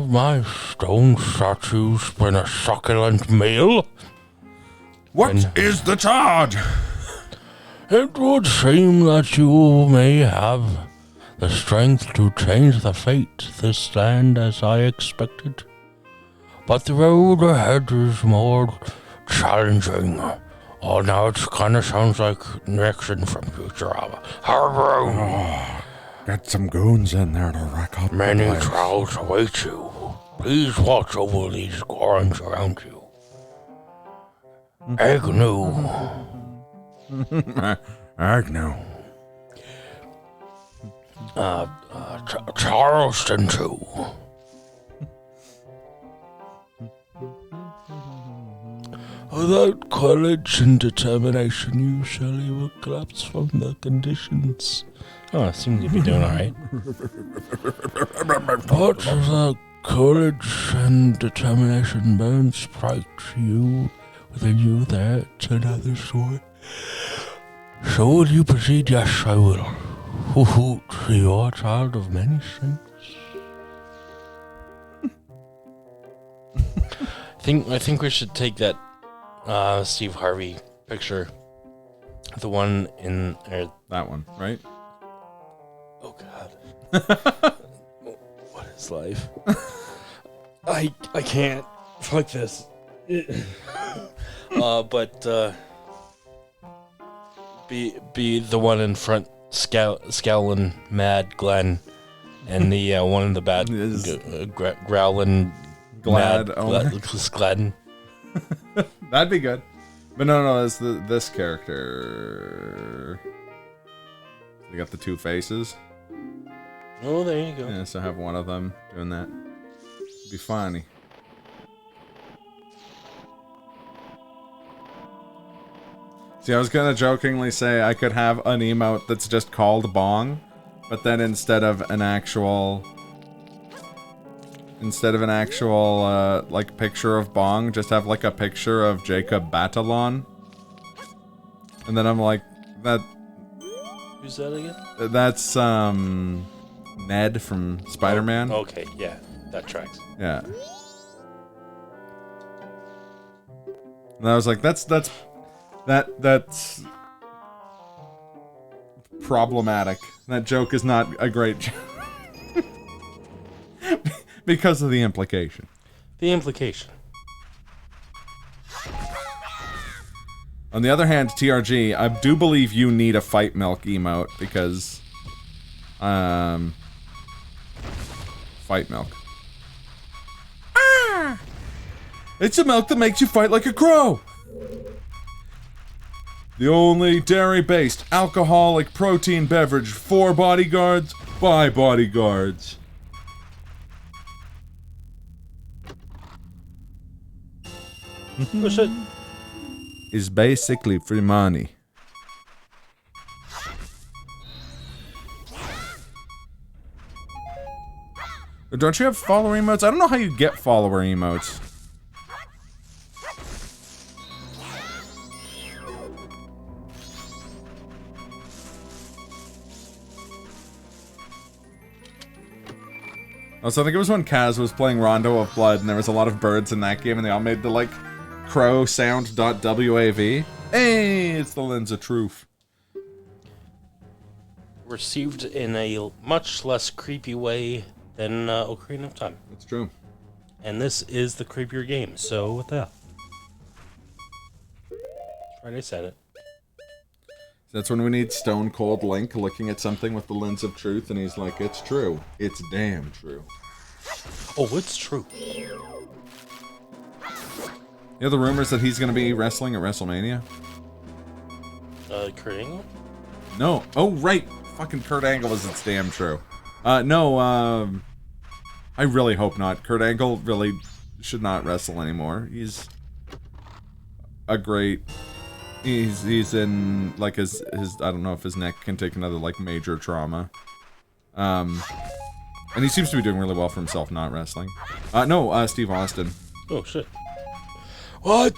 my stone statues been a succulent meal? What is the charge? It would seem that you may have the strength to change the fate this land as I expected. But the road ahead is more challenging. Oh, now it kind of sounds like Nixon from Futurama. Get some goons in there to wreck up Many trials await you. Please watch over these quarrels around you. Agnew. Agnew. Charleston too. Without courage and determination, you surely will collapse from the conditions. Oh, I seem to be doing alright. But the courage and determination burns bright you within you there to another story. So will you proceed? Yes, I will. Hoot, you are a child of many saints. I think we should take that Steve Harvey picture. The one in that one, right? Oh god. What is life? I can't. Fuck this. But be the one in front scowling mad Glenn, and the one in the back growling glad mad Glenn. That'd be good. But no, it's this character. They got the two faces. Oh, there you go. Yeah, so have one of them doing that. Be funny. See, I was gonna jokingly say I could have an emote that's just called Bong, but then instead of an actual like picture of Bong, just have like a picture of Jacob Batalon. And then I'm like, Who's that again? that's Ned from Spider-Man. Oh, okay, yeah, that tracks. Yeah. And I was like, that's problematic. That joke is not a great joke. Because of the implication. The implication. On the other hand, TRG, I do believe you need a fight milk emote because fight milk. Ah! It's a milk that makes you fight like a crow. The only dairy-based alcoholic protein beverage for bodyguards by bodyguards. Oh shit. Is basically free money. Don't you have follower emotes? I don't know how you get follower emotes. Also, I think it was when Kaz was playing Rondo of Blood and there was a lot of birds in that game and they all made the, like, crow sound.wav. Hey, it's the Lens of Truth. Received in a much less creepy way than Ocarina of Time. That's true. And this is the creepier game, so what the hell? Right, I said it. That's when we need Stone Cold Link looking at something with the lens of truth, and he's like, it's true. It's damn true. Oh, it's true. You know the rumors that he's going to be wrestling at WrestleMania? Kurt Angle? No. Oh, right. Fucking Kurt Angle is it's damn true. No, I really hope not. Kurt Angle really should not wrestle anymore. He's a great... He's in, like, his I don't know if his neck can take another, like, major trauma. And he seems to be doing really well for himself not wrestling. No, Steve Austin. Oh, shit. What?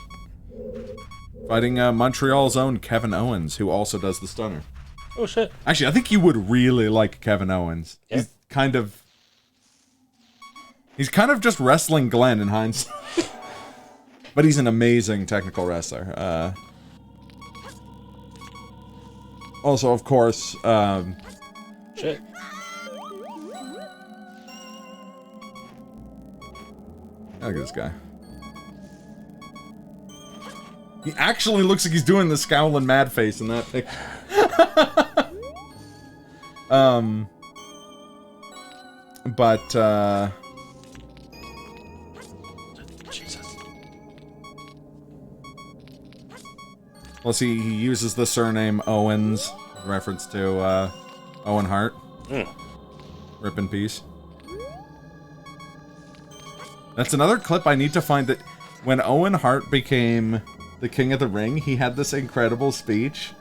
Fighting, Montreal's own Kevin Owens, who also does the stunner. Oh, shit. Actually, I think you would really like Kevin Owens. Yeah. He's kind of just wrestling Glenn in hindsight. But he's an amazing technical wrestler. Also, of course, shit. Look at this guy. He actually looks like he's doing the scowling mad face in that picture. Jesus. Well, see, he uses the surname Owens, reference to, Owen Hart. Rip in peace. That's another clip I need to find that when Owen Hart became the King of the Ring, he had this incredible speech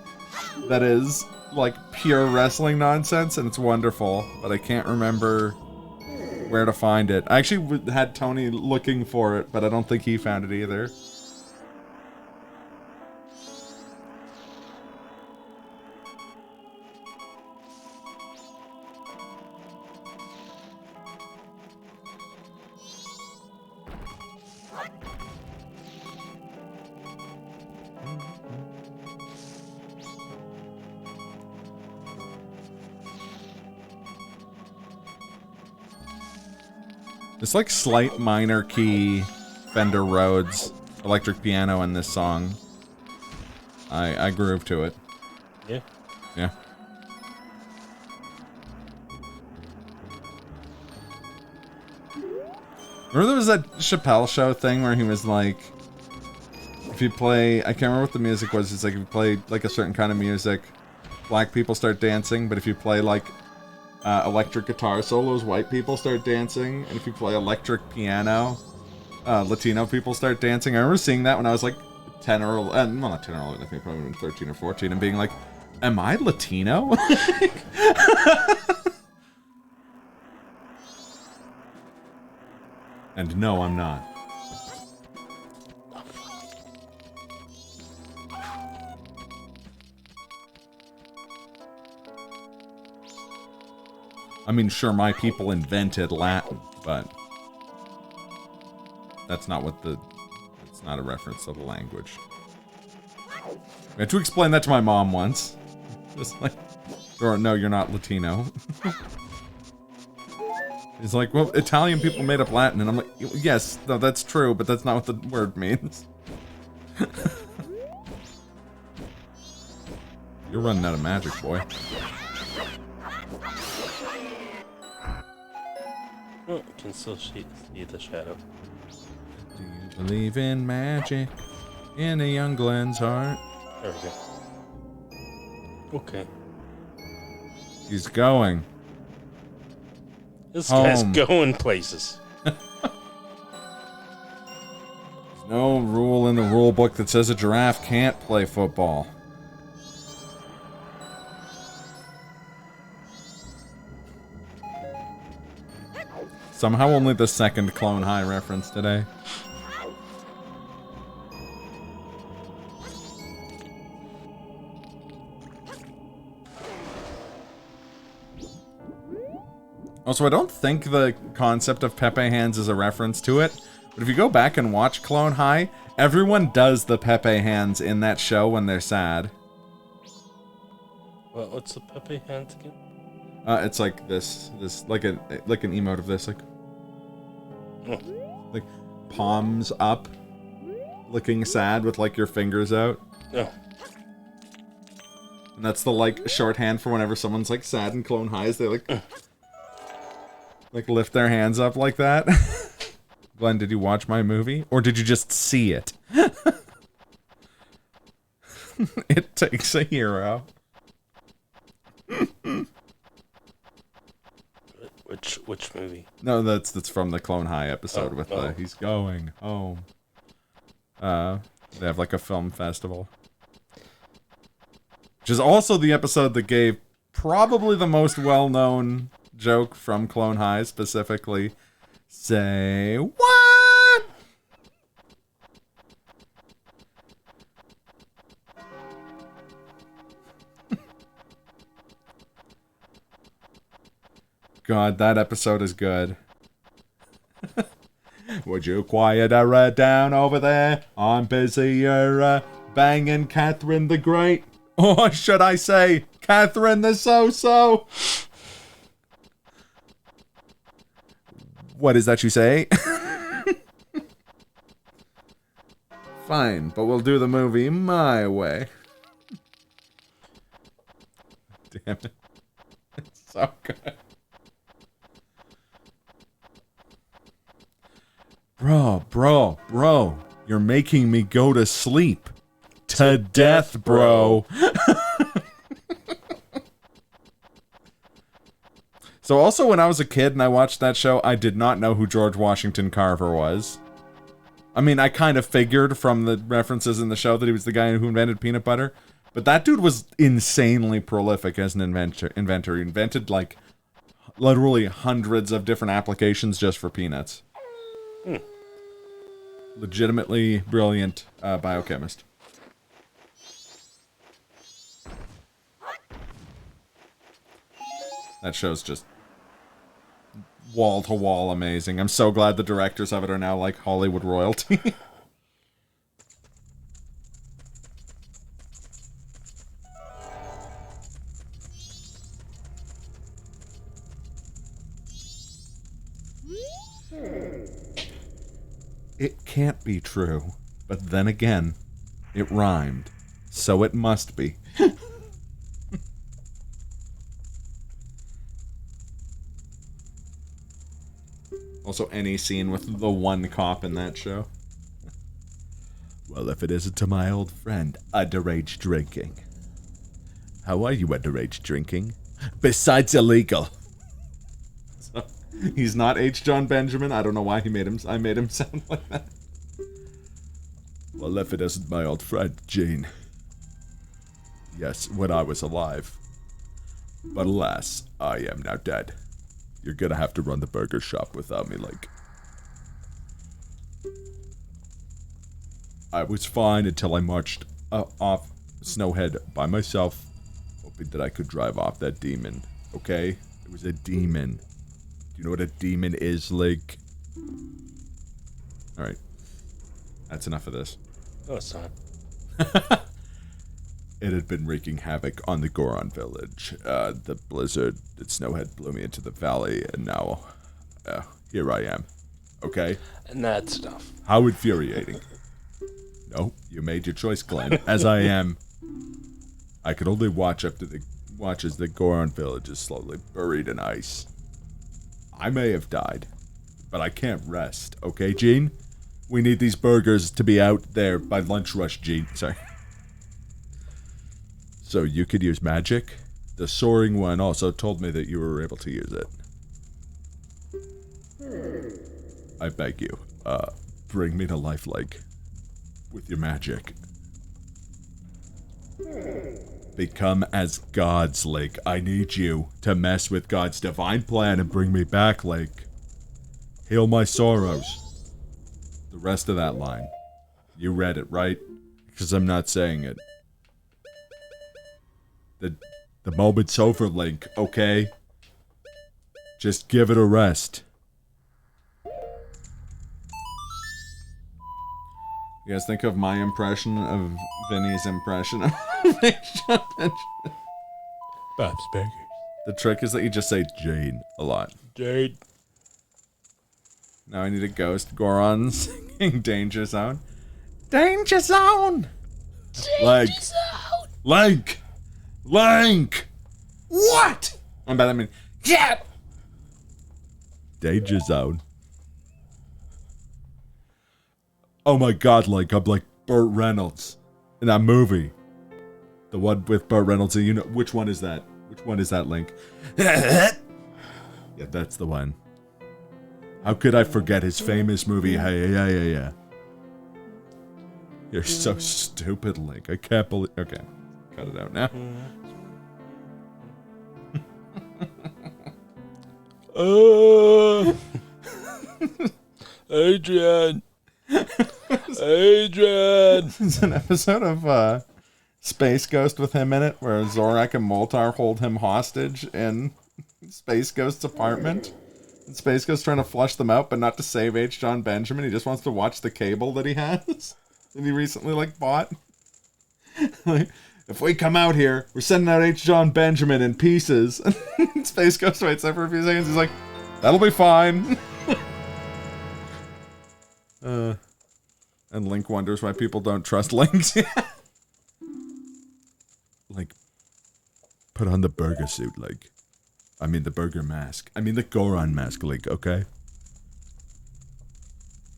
that is, like, pure wrestling nonsense, and it's wonderful, but I can't remember where to find it. I actually had Tony looking for it, but I don't think he found it either. It's like slight minor key Fender Rhodes electric piano in this song. I groove to it. Yeah. Yeah. Remember there was that Chappelle Show thing where he was like, if you play, I can't remember what the music was, it's like if you play like a certain kind of music, black people start dancing, but if you play like electric guitar solos, white people start dancing, and if you play electric piano, Latino people start dancing. I remember seeing that when I was like 10 or 11, well not 10 or 11, I think probably 13 or 14, and being like, am I Latino? And no, I'm not. I mean, sure, my people invented Latin, but that's not what the... It's not a reference to the language. I had to explain that to my mom once. Just like, or no, you're not Latino. He's like, well, Italian people made up Latin, and I'm like, yes, no, that's true, but that's not what the word means. You're running out of magic, boy. Oh, you can still see the shadow. Do you believe in magic in a young Glenn's heart? There we go. Okay. He's going. This home. guy's going places. There's no rule in the rule book that says a giraffe can't play football. Somehow only the second Clone High reference today. Also, I don't think the concept of Pepe Hands is a reference to it, but if you go back and watch Clone High, everyone does the Pepe Hands in that show when they're sad. What's the Pepe hands again? It's like this like an emote of this, like palms up, looking sad with like your fingers out. Oh. And that's the like shorthand for whenever someone's like sad in Clone Highs, they like lift their hands up like that. Glenn, did you watch my movie? Or did you just see it? It takes a hero. Which movie? No, that's from the Clone High episode with the he's going home. They have like a film festival. Which is also the episode that gave probably the most well-known joke from Clone High, specifically. Say what? God, that episode is good. Would you quiet her down over there? I'm busy banging Catherine the Great. Or should I say, Catherine the So-So? What is that you say? Fine, but we'll do the movie my way. Damn it. It's so good. Bro, you're making me go to sleep. To death, bro. So also when I was a kid and I watched that show, I did not know who George Washington Carver was. I mean, I kind of figured from the references in the show that he was the guy who invented peanut butter. But that dude was insanely prolific as an inventor. He invented, like, literally hundreds of different applications just for peanuts. Legitimately brilliant biochemist. That show's just wall-to-wall amazing. I'm so glad the directors of it are now like Hollywood royalty. It can't be true, but then again, it rhymed, so it must be. Also, any scene with the one cop in that show. Well, if it isn't to my old friend, underage drinking. How are you, underage drinking? Besides illegal. So, he's not H. John Benjamin. I don't know why I made him sound like that. Well, if it isn't my old friend, Gene. Yes, when I was alive. But alas, I am now dead. You're gonna have to run the burger shop without me, like... I was fine until I marched off Snowhead by myself, hoping that I could drive off that demon. Okay? It was a demon. Do you know what a demon is, Link? Alright. That's enough of this. No, it's not. It had been wreaking havoc on the Goron village. The blizzard at Snowhead blew me into the valley, and now, here I am. Okay? And that stuff. How infuriating. No, you made your choice, Glenn. As I am. I could only watch as the Goron village is slowly buried in ice. I may have died, but I can't rest. Okay, Gene? We need these burgers to be out there by lunch rush, Gene. Sorry. So you could use magic? The soaring one also told me that you were able to use it. I beg you, bring me to life, Link. With your magic. Become as gods, Link. I need you to mess with God's divine plan and bring me back, Link. Heal my sorrows. The rest of that line. You read it, right? Because I'm not saying it. The moment's over, Link, okay? Just give it a rest. You guys think of my impression of Vinny's impression of Bob's Burgers. The trick is that you just say Jane a lot. Jade. Now I need a ghost Goron singing Danger Zone. Danger Zone! Danger Zone! Link! Link! What? And by that I mean, yeah! Danger Zone. Oh my god, Link, I'm like Burt Reynolds in that movie. The one with Burt Reynolds, and you know, which one is that? Which one is that, Link? Yeah, that's the one. How could I forget his famous movie, Hey, yeah. You're so stupid, Link. I can't believe... Okay, cut it out now. Adrian! Adrian! It's an episode of Space Ghost with him in it, where Zorak and Moltar hold him hostage in Space Ghost's apartment. And Space Ghost's trying to flush them out, but not to save H. John Benjamin. He just wants to watch the cable that he has. That he recently, bought. If we come out here, we're sending out H. John Benjamin in pieces. Space Ghost waits there for a few seconds. He's like, that'll be fine. And Link wonders why people don't trust Links. Like, put on the burger suit, Link. I mean the burger mask. I mean the Goron mask, Link, okay?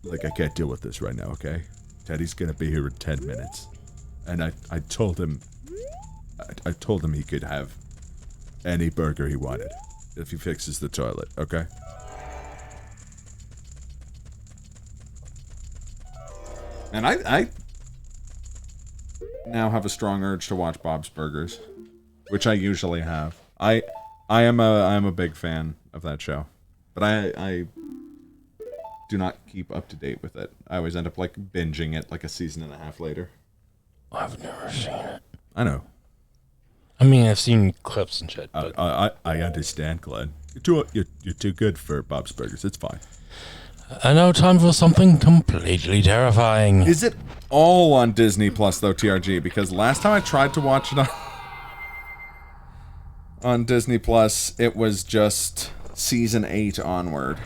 Like, I can't deal with this right now, okay? Teddy's gonna be here in 10 minutes. And I told him... I told him he could have any burger he wanted. If he fixes the toilet, okay? And I now have a strong urge to watch Bob's Burgers, which I usually have. I am a big fan of that show, but I do not keep up to date with it. I always end up binging it a season and a half later. I've never seen it. I know. I mean, I've seen clips and shit, but I understand, Glenn. You're too good for Bob's Burgers. It's fine. I know time for something completely terrifying. Is it all on Disney Plus though, TRG? Because last time I tried to watch it on Disney Plus, it was just season 8 onward.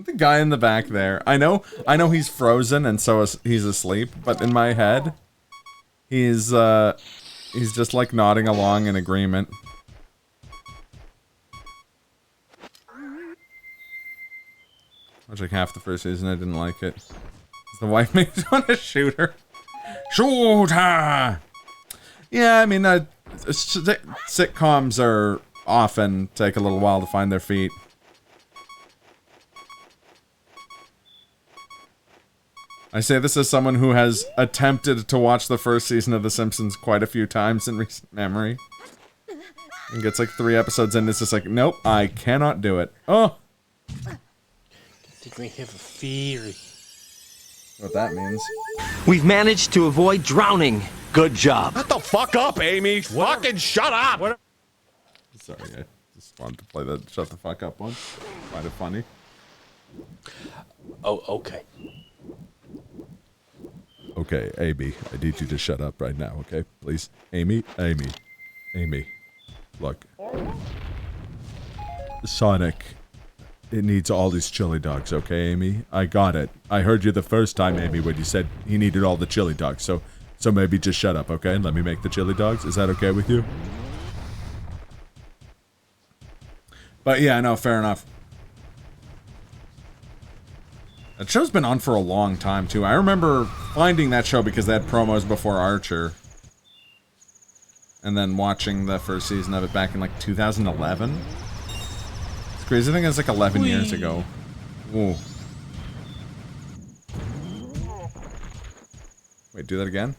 The guy in the back there. I know he's frozen and so he's asleep, but in my head, he's just nodding along in agreement. Watched half the first season, I didn't like it. The wife makes me want to shoot her. Shoot her! Yeah, I mean, sitcoms are often take a little while to find their feet. I say this as someone who has attempted to watch the first season of The Simpsons quite a few times in recent memory. And gets like 3 episodes in, it's just like, nope, I cannot do it. Oh! I think we have a theory. What that means. We've managed to avoid drowning. Good job. Shut the fuck up, Amy. Fucking shut up. Sorry, I just wanted to play that shut the fuck up one. Find it funny. Oh, okay. Okay, Amy, I need you to shut up right now, okay? Please. Amy. Look. Sonic, it needs all these chili dogs, okay, Amy? I got it. I heard you the first time, Amy, when you said he needed all the chili dogs, so maybe just shut up, okay? And let me make the chili dogs. Is that okay with you? But yeah, no, fair enough. That show's been on for a long time, too. I remember finding that show because they had promos before Archer. And then watching the first season of it back in, like, 2011. It's crazy. I think it's like 11 years ago. Ooh. Wait, do that again?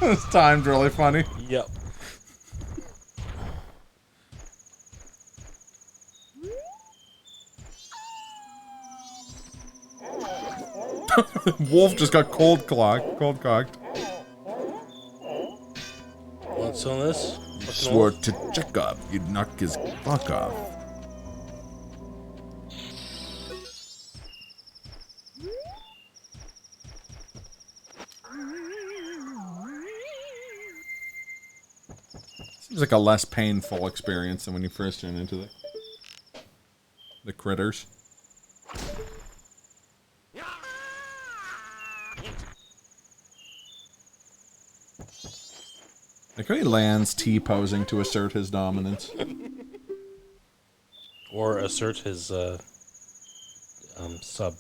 This time's really funny. Yep. Wolf just got cold cocked. Want some of this? Swore to check up, you'd knock his fuck off. Seems like a less painful experience than when you first turn into the critters. Like how he lands T-posing to assert his dominance. Or assert his, submissiveness.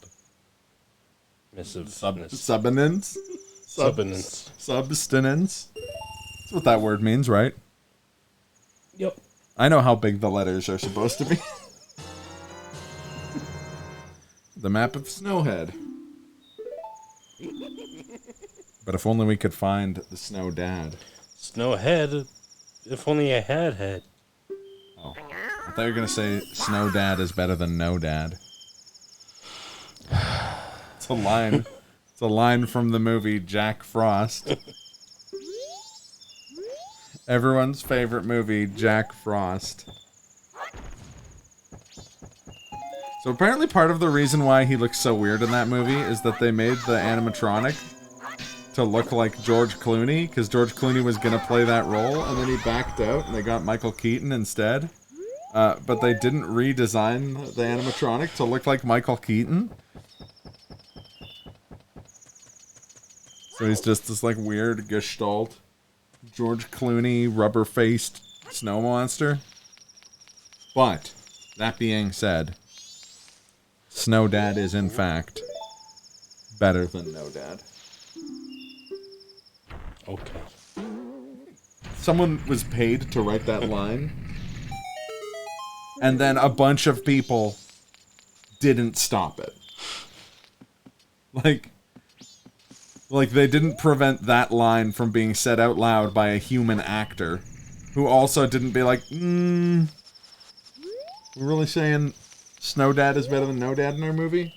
Subsistence? Subsistence? That's what that word means, right? Yep. I know how big the letters are supposed to be. The map of Snowhead. But if only we could find the Snow Dad. Snowhead? If only I had head. Oh. I thought you were going to say Snow Dad is better than No Dad. It's a line. It's a line from the movie Jack Frost. Everyone's favorite movie, Jack Frost. So apparently part of the reason why he looks so weird in that movie is that they made the animatronic to look like George Clooney, because George Clooney was going to play that role, and then he backed out, and they got Michael Keaton instead. But they didn't redesign the animatronic to look like Michael Keaton. So he's just this, like, weird gestalt. George Clooney, rubber-faced snow monster. But, that being said, Snow Dad is, in fact, better than No Dad. Okay. Someone was paid to write that line. And then a bunch of people didn't stop it. Like they didn't prevent that line from being said out loud by a human actor. Who also didn't be like, we're really saying Snow Dad is better than No Dad in our movie?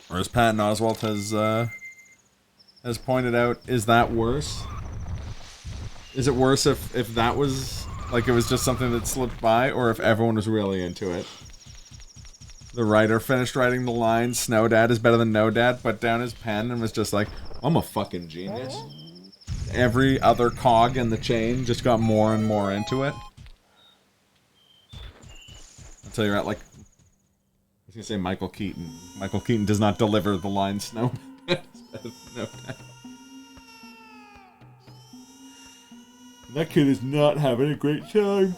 Or as Patton Oswalt has pointed out, is that worse? Is it worse if that was, like, it was just something that slipped by, or if everyone was really into it? The writer finished writing the line, Snow Dad is better than No Dad, put down his pen and was just like, I'm a fucking genius. Every other cog in the chain just got more and more into it. Until you're at, like, was gonna say Michael Keaton. Michael Keaton does not deliver the line Snow. No. That kid is not having a great time.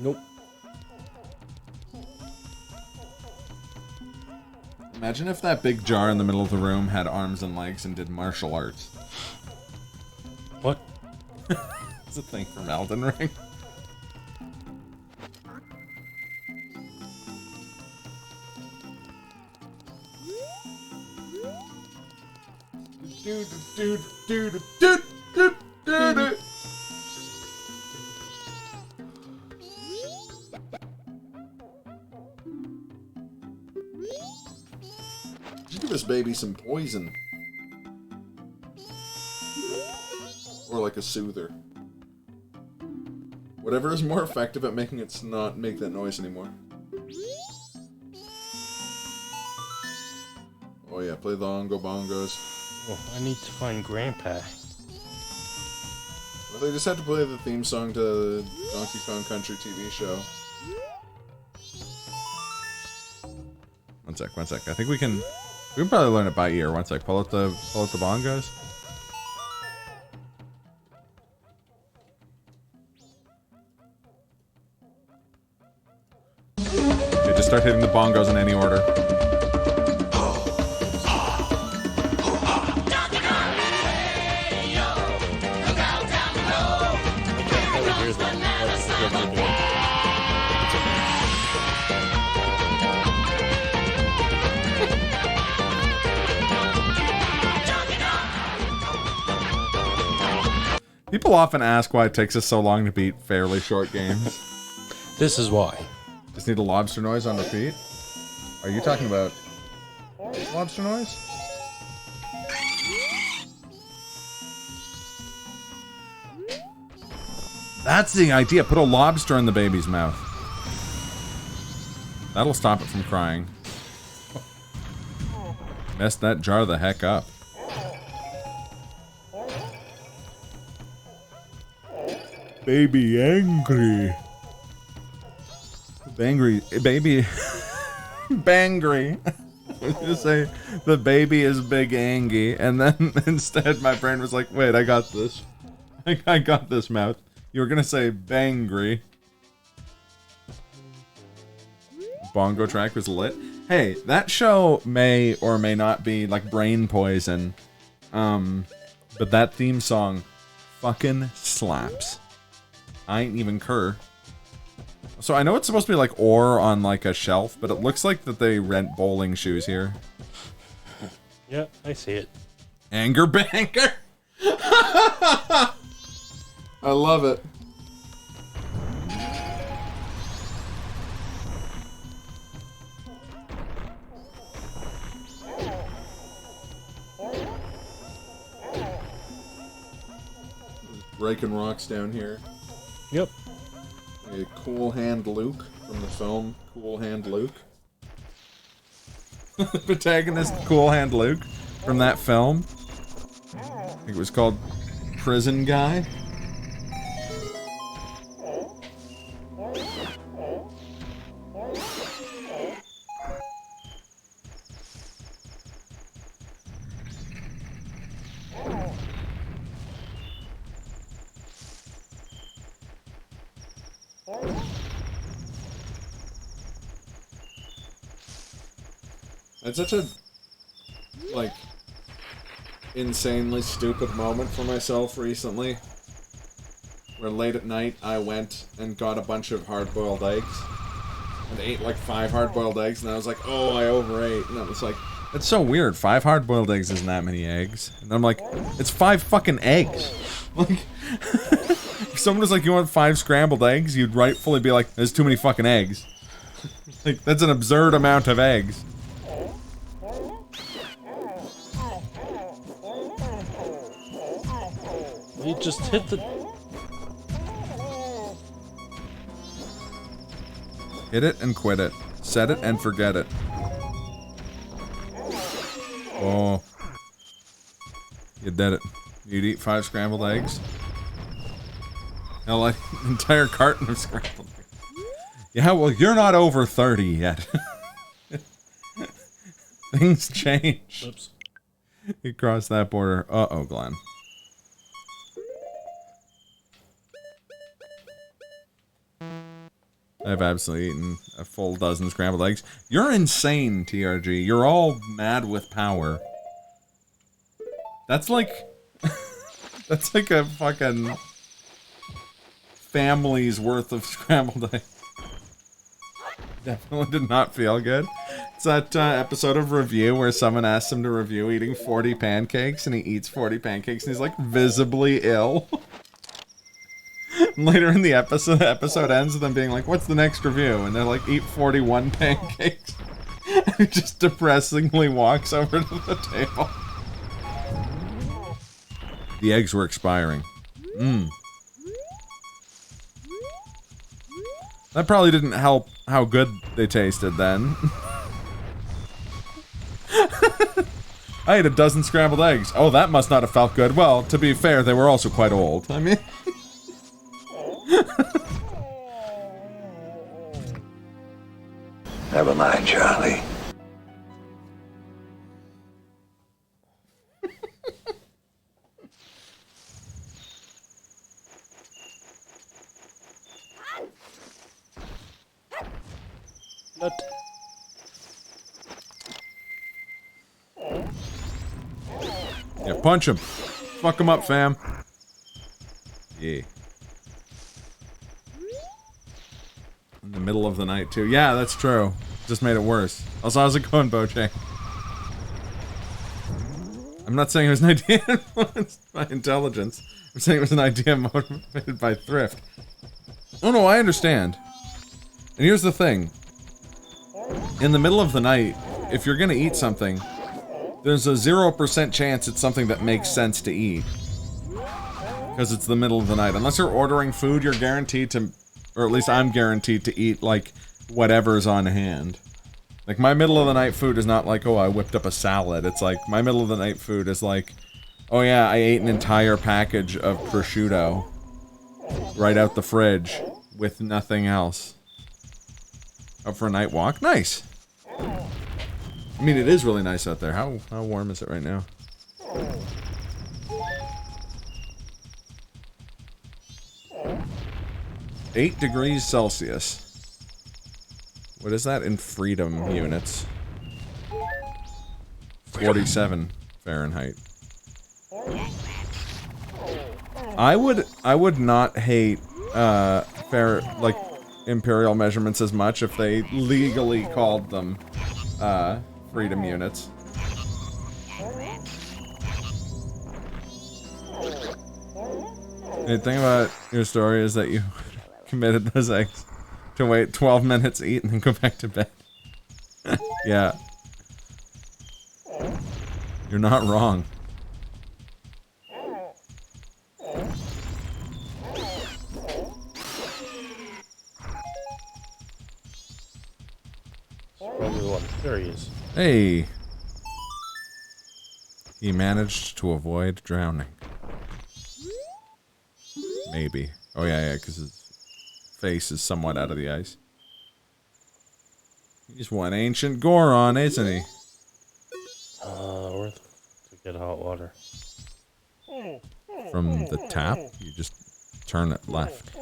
Nope. Imagine if that big jar in the middle of the room had arms and legs and did martial arts. What? It's a thing from Elden Ring. Give this baby some poison. Or like a soother. Whatever is more effective at making it not make that noise anymore. Oh yeah, play the ongo bongos. Oh, I need to find Grandpa. Well, they just had to play the theme song to the Donkey Kong Country TV show. One sec. I think we can probably learn it by ear. One sec. Pull out the bongos. Okay, just start hitting the bongos in any order. People often ask why it takes us so long to beat fairly short games. This is why. Just need a lobster noise on repeat? Are you talking about lobster noise? That's the idea. Put a lobster in the baby's mouth. That'll stop it from crying. Mess that jar the heck up. Baby angry. Bangry. Baby. Bangry. I was gonna say the baby is big angy, and then instead my brain was like, wait, I got this. I got this, mouth. You were gonna say bangry. Bongo track was lit. Hey, that show may or may not be like brain poison. But that theme song fucking slaps. I ain't even cur. So I know it's supposed to be like ore on like a shelf, but it looks like that they rent bowling shoes here. Yeah, I see it. Anger banger. I love it. Breaking rocks down here. Yep. A Cool Hand Luke from the film Cool Hand Luke. The protagonist Cool Hand Luke from that film. I think it was called Prison Guy. It's such a, like, insanely stupid moment for myself recently. Where late at night I went and got a bunch of hard-boiled eggs. And ate like 5 hard-boiled eggs, and I was like, oh, I overate. And I was like, that's so weird. 5 hard-boiled eggs isn't that many eggs. And I'm like, it's 5 fucking eggs. Like, if someone was like, you want 5 scrambled eggs, you'd rightfully be like, there's too many fucking eggs. Like, that's an absurd amount of eggs. You just hit the... Hit it and quit it. Set it and forget it. Oh. You did it. You'd eat 5 scrambled eggs? Hell, like an entire carton of scrambled eggs. Yeah, well, you're not over 30 yet. Things change. Oops. You cross that border. Uh-oh, Glenn. I've absolutely eaten a full dozen scrambled eggs. You're insane, TRG. You're all mad with power. That's like... that's like a fucking... family's worth of scrambled eggs. Definitely did not feel good. It's that episode of Review where someone asks him to review eating 40 pancakes, and he eats 40 pancakes, and he's, like, visibly ill. Later in the episode ends with them being like, what's the next review? And they're like, eat 41 pancakes. And he just depressingly walks over to the table. The eggs were expiring. That probably didn't help how good they tasted then. I ate a dozen scrambled eggs. Oh, that must not have felt good. Well, to be fair, they were also quite old. I mean... Never mind, Charlie. Nut. Yeah, punch him. Fuck him up, fam. Yeah. In the middle of the night, too. Yeah, that's true. Just made it worse. Also, how's it going, Bojack? I'm not saying it was an idea influenced by intelligence. I'm saying it was an idea motivated by thrift. Oh no, I understand. And here's the thing. In the middle of the night, if you're gonna eat something, there's a 0% chance it's something that makes sense to eat. Because it's the middle of the night. Unless you're ordering food, you're guaranteed to... Or at least I'm guaranteed to eat, like, whatever's on hand. Like, my middle of the night food is not like, oh, I whipped up a salad. It's like, my middle of the night food is like, oh yeah, I ate an entire package of prosciutto. Right out the fridge. With nothing else. Out for a night walk? Nice! I mean, it is really nice out there. How warm is it right now? $8 degrees Celsius. What is that in freedom units? 47 Fahrenheit. I would not hate like imperial measurements as much if they legally called them freedom units. The thing about your story is that you committed those eggs to wait 12 minutes, eat, and then go back to bed. Yeah. You're not wrong. Probably one. There he is. Hey. He managed to avoid drowning. Maybe. Oh yeah, because his face is somewhat out of the ice. He's one ancient Goron, isn't he? Where to get hot water? From the tap, you just turn it left.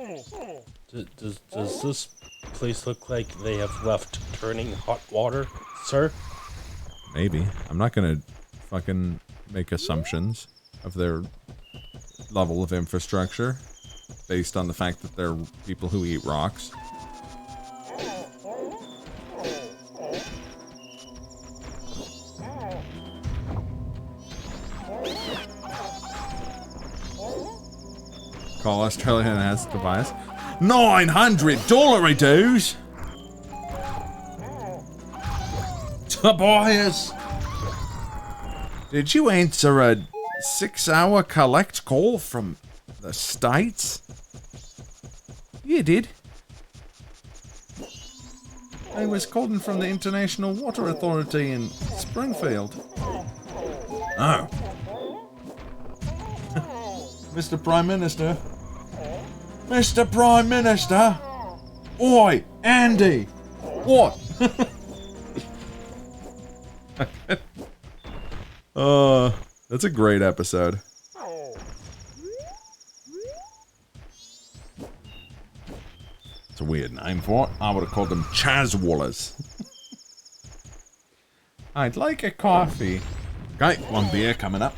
Does this place look like they have left turning hot water, sir? Maybe. I'm not gonna fucking make assumptions of their level of infrastructure based on the fact that they're people who eat rocks. Call Australia and ask Tobias. $900 it is! Tobias! Did you answer a 6-hour collect call from the States? You did. I was calling from the International Water Authority in Springfield. Oh. Mr. Prime Minister. Mr. Prime Minister! Oi, Andy! What? That's a great episode. It's a weird name for it. I would have called them Chazwallers. I'd like a coffee. Okay, one beer coming up.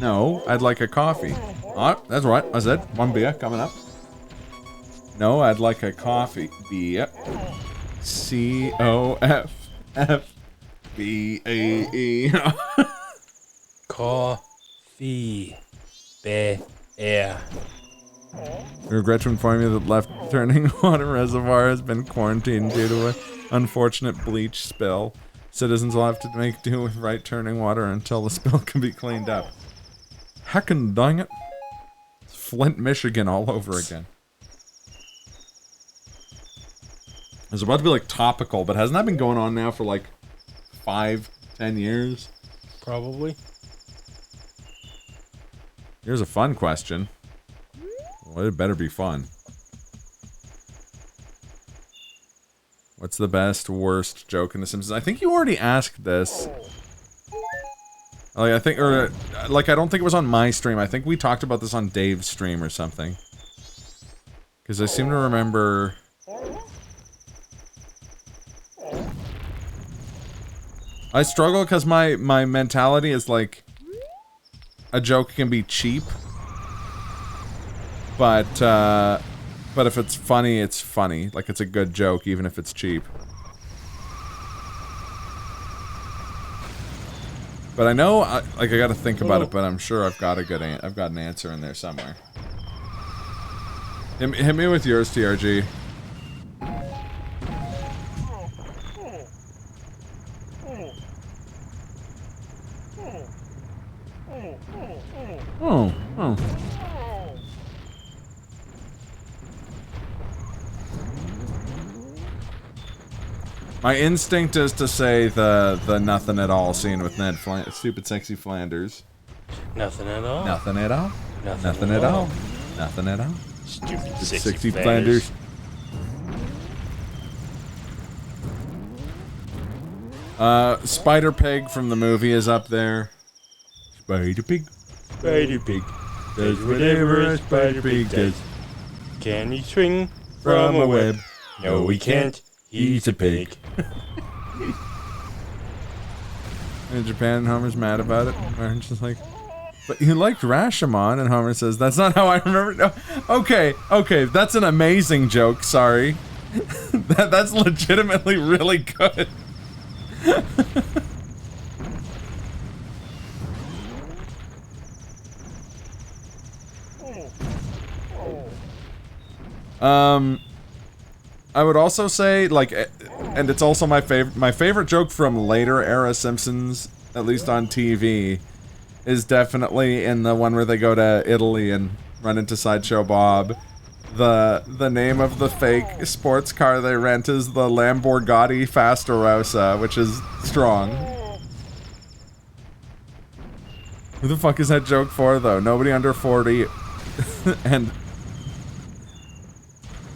No, I'd like a coffee. Alright, that's right. I said one beer coming up. No, I'd like a coffee. Beer. C-O-F-F-B-A-E. Coffee. Bear. We regret to inform you that left turning water reservoir has been quarantined due to an unfortunate bleach spill. Citizens will have to make do with right turning water until the spill can be cleaned up. Heckin' dang it. It's Flint, Michigan all over again. It's about to be like topical, but hasn't that been going on now for like 5-10 years? Probably. Here's a fun question. Well, it better be fun. What's the best, worst joke in The Simpsons? I think you already asked this. Like, I think, or, like, I don't think it was on my stream. I think we talked about this on Dave's stream or something. Because I seem to remember... I struggle because my mentality is like... A joke can be cheap. But if it's funny, it's funny. Like, it's a good joke, even if it's cheap. But I know, I gotta think about it, but I'm sure I've got a good I've got an answer in there somewhere. Hit me with yours, TRG. Oh. My instinct is to say the nothing at all scene with Ned Stupid Sexy Flanders. Nothing at all. Nothing at all. Nothing at all. Nothing at all. Stupid Sexy Flanders. Spider Pig from the movie is up there. Spider Pig. Spider Pig does whatever a Spider Pig does. Can he swing from a web? No, he can't. He's a pig. In Japan, Homer's mad about it. Marge's just like, but you liked Rashomon, and Homer says, that's not how I remember. No. Okay, that's an amazing joke, sorry. That's legitimately really good. I would also say, like, and it's also my favorite joke from later era Simpsons, at least on TV, is definitely in the one where they go to Italy and run into Sideshow Bob. The name of the fake sports car they rent is the Lamborghini Fastarossa, which is strong. Who the fuck is that joke for, though? Nobody under 40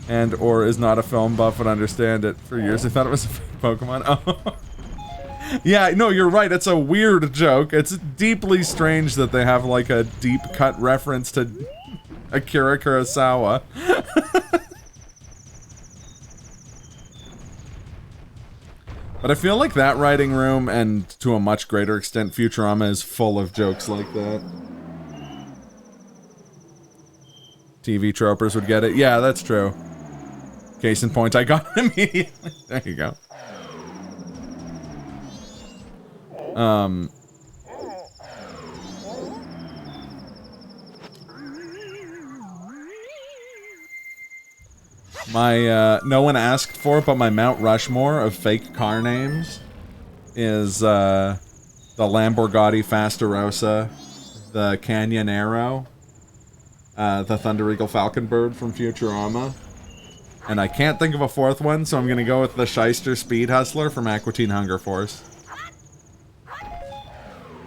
and or is not a film buff would understand it. For years I thought it was a fake Pokemon. Oh. Yeah, no, you're right. It's a weird joke. It's deeply strange that they have like a deep cut reference to Akira Kurosawa. But I feel like that writing room, and to a much greater extent Futurama, is full of jokes like that. TV tropers would get it. Yeah, that's true. Case in point, I got it immediately. There you go. No one asked for it, but my Mount Rushmore of fake car names is, the Lamborghini Fastarossa, the Canyonero, the Thunder Eagle Falconbird from Futurama. And I can't think of a fourth one, so I'm gonna go with the Shyster Speed Hustler from Aqua Teen Hunger Force.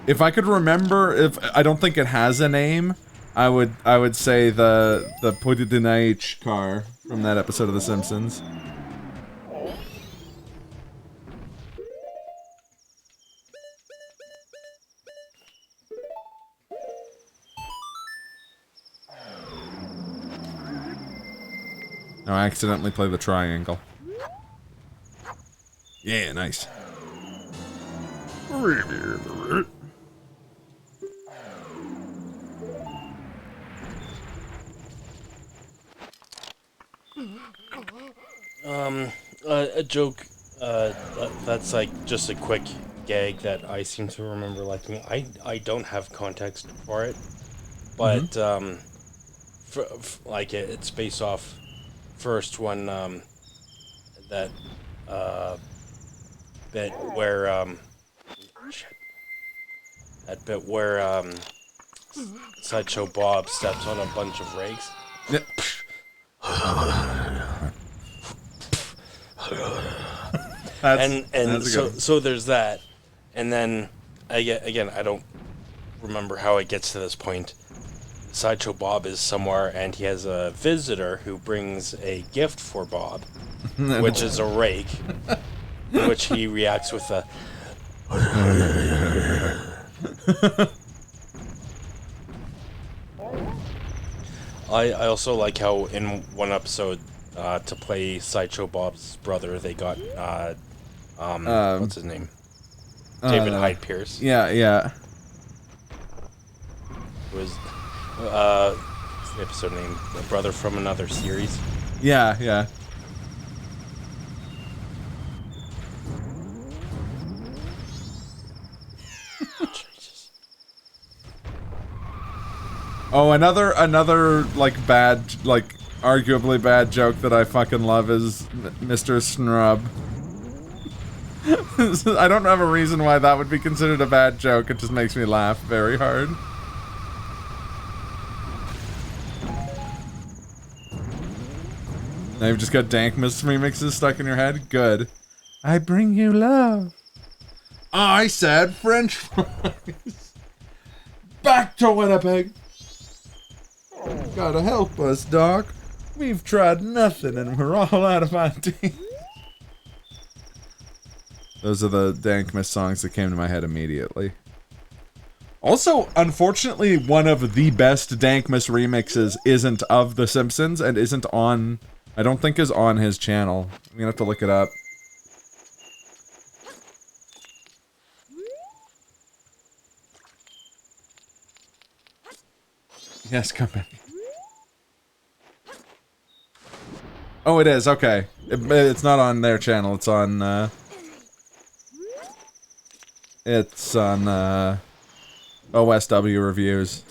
If I could remember, I don't think it has a name, I would say the Podidinaich car from that episode of The Simpsons. No, I accidentally play the triangle. Yeah, nice. A joke, that's like just a quick gag that I seem to remember liking. I don't have context for it, but, like, it's based off first one, that, bit where, shit. That bit where, Sideshow Bob steps on a bunch of rakes. Yep. And so there's that, and then again I don't remember how it gets to this point. Sideshow Bob is somewhere and he has a visitor who brings a gift for Bob, which is a rake, which he reacts with a. I also like how in one episode, to play Sideshow Bob's brother, they got what's his name? David Hyde Pierce. Yeah. It was what's the episode name? A brother from another series. Yeah. Jesus. Oh, another like bad, like arguably bad joke that I fucking love is Mr. Snrub. I don't have a reason why that would be considered a bad joke. It just makes me laugh very hard. Now you've just got Dankmas remixes stuck in your head? Good. I bring you love. I said French fries. Back to Winnipeg. Gotta help us, Doc. We've tried nothing and we're all out of ideas. Those are the Dankmas songs that came to my head immediately. Also, unfortunately, one of the best Dankmas remixes isn't of The Simpsons and isn't on... I don't think is on his channel. I'm gonna have to look it up. Yes, come back. Oh, it is. Okay. It's not on their channel. It's on, It's on, OSW Reviews.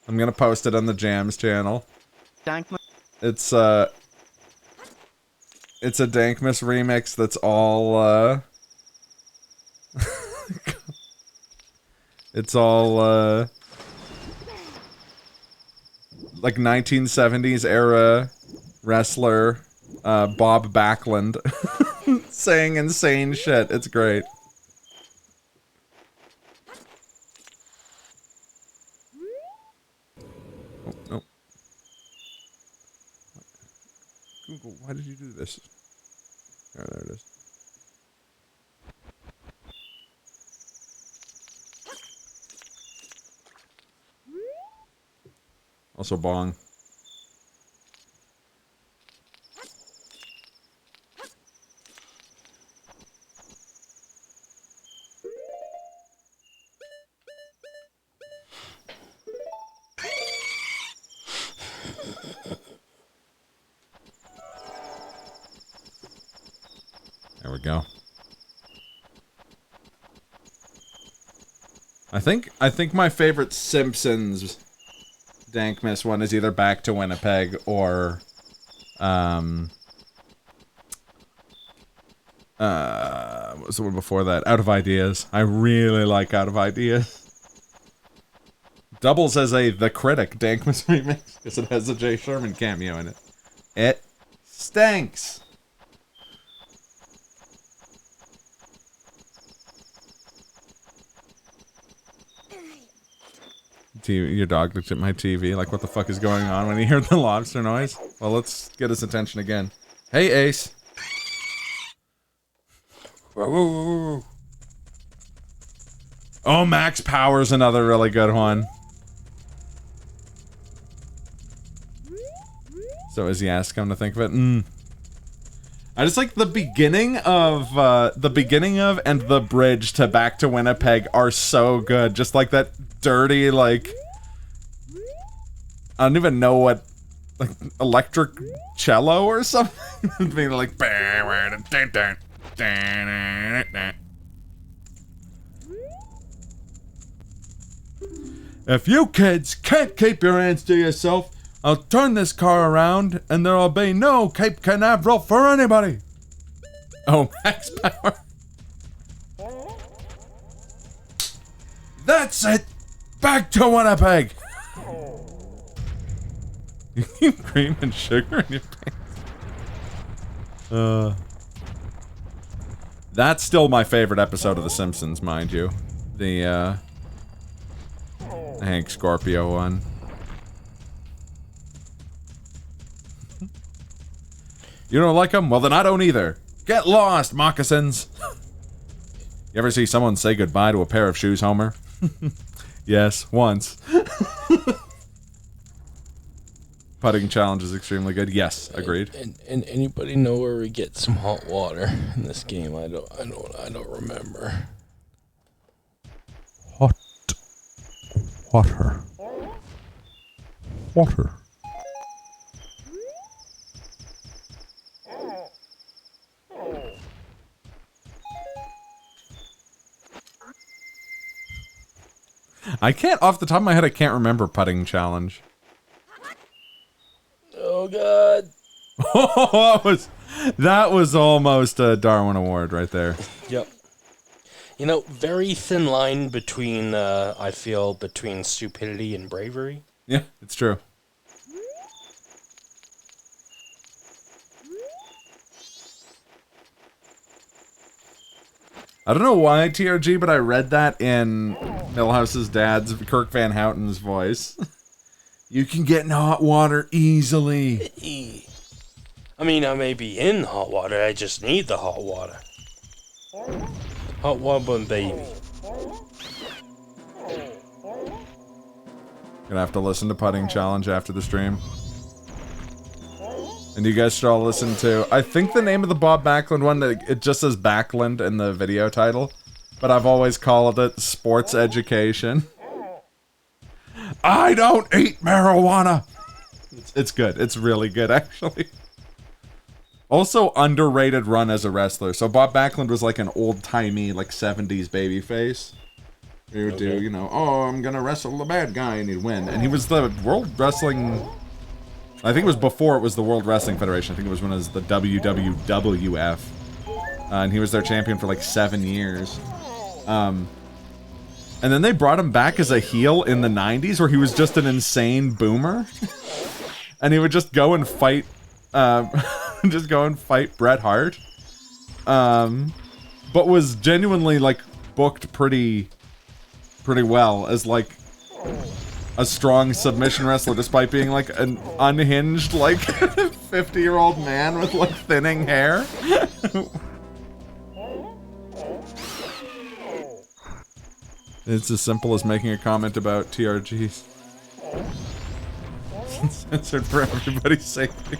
I'm gonna post it on the Jams channel. It's a Dankmas remix that's all, it's all, like 1970s era wrestler, Bob Backlund saying insane shit. It's great. Oh, no. Google, why did you do this? Oh, there it is. Also bong. There we go. I think my favorite Simpsons Dankmas one is either Back to Winnipeg or what was the one before that? Out of Ideas. I really like Out of Ideas. Doubles as a The Critic Dankmas remix because it has a Jay Sherman cameo in it. It stinks. Your dog looked at my TV like, what the fuck is going on when he heard the lobster noise? Well, let's get his attention again. Hey, Ace. Oh, Max Power's another really good one. So as he asks him to think of it, I just like the beginning of and the bridge to Back to Winnipeg are so good. Just like that dirty, like, I don't even know what, like, electric cello or something. Being like, if you kids can't keep your hands to yourself, I'll turn this car around and there'll be no Cape Canaveral for anybody. Oh, max power. That's it. Back to Winnipeg. You keep cream and sugar in your pants. That's still my favorite episode of The Simpsons, mind you. The Hank Scorpio one. You don't like them? Well, then I don't either. Get lost, moccasins. You ever see someone say goodbye to a pair of shoes, Homer? Yes, once. Putting challenge is extremely good. Yes, agreed. And anybody know where we get some hot water in this game? I don't remember. Hot water. Water. I can't, off the top of my head, I can't remember putting challenge. Oh god. Oh, that was almost a Darwin Award right there. Yep. You know, very thin line between, I feel, between stupidity and bravery. Yeah, it's true. I don't know why, TRG, but I read that in Milhouse's dad's, Kirk Van Houten's voice. You can get in hot water easily. I mean, I may be in hot water, I just need the hot water. Hot water, baby. Gonna have to listen to Putting Challenge after the stream. And you guys should all listen to, I think the name of the Bob Backlund one, it just says Backlund in the video title, but I've always called it Sports Education. I don't eat marijuana! It's good. It's really good, actually. Also, underrated run as a wrestler. So Bob Backlund was like an old-timey, like, 70s babyface. He would do, you know, oh, I'm gonna wrestle the bad guy, and he'd win. And he was the World Wrestling... I think it was before it was the World Wrestling Federation. I think it was when it was the WWWF. And he was their champion for like 7 years. And then they brought him back as a heel in the 90s where he was just an insane boomer. And he would just go and fight, Bret Hart. But was genuinely, like, booked pretty well as, like, a strong submission wrestler, despite being like an unhinged, like 50-year-old man with like thinning hair. It's as simple as making a comment about TRGs. Censored for everybody's safety.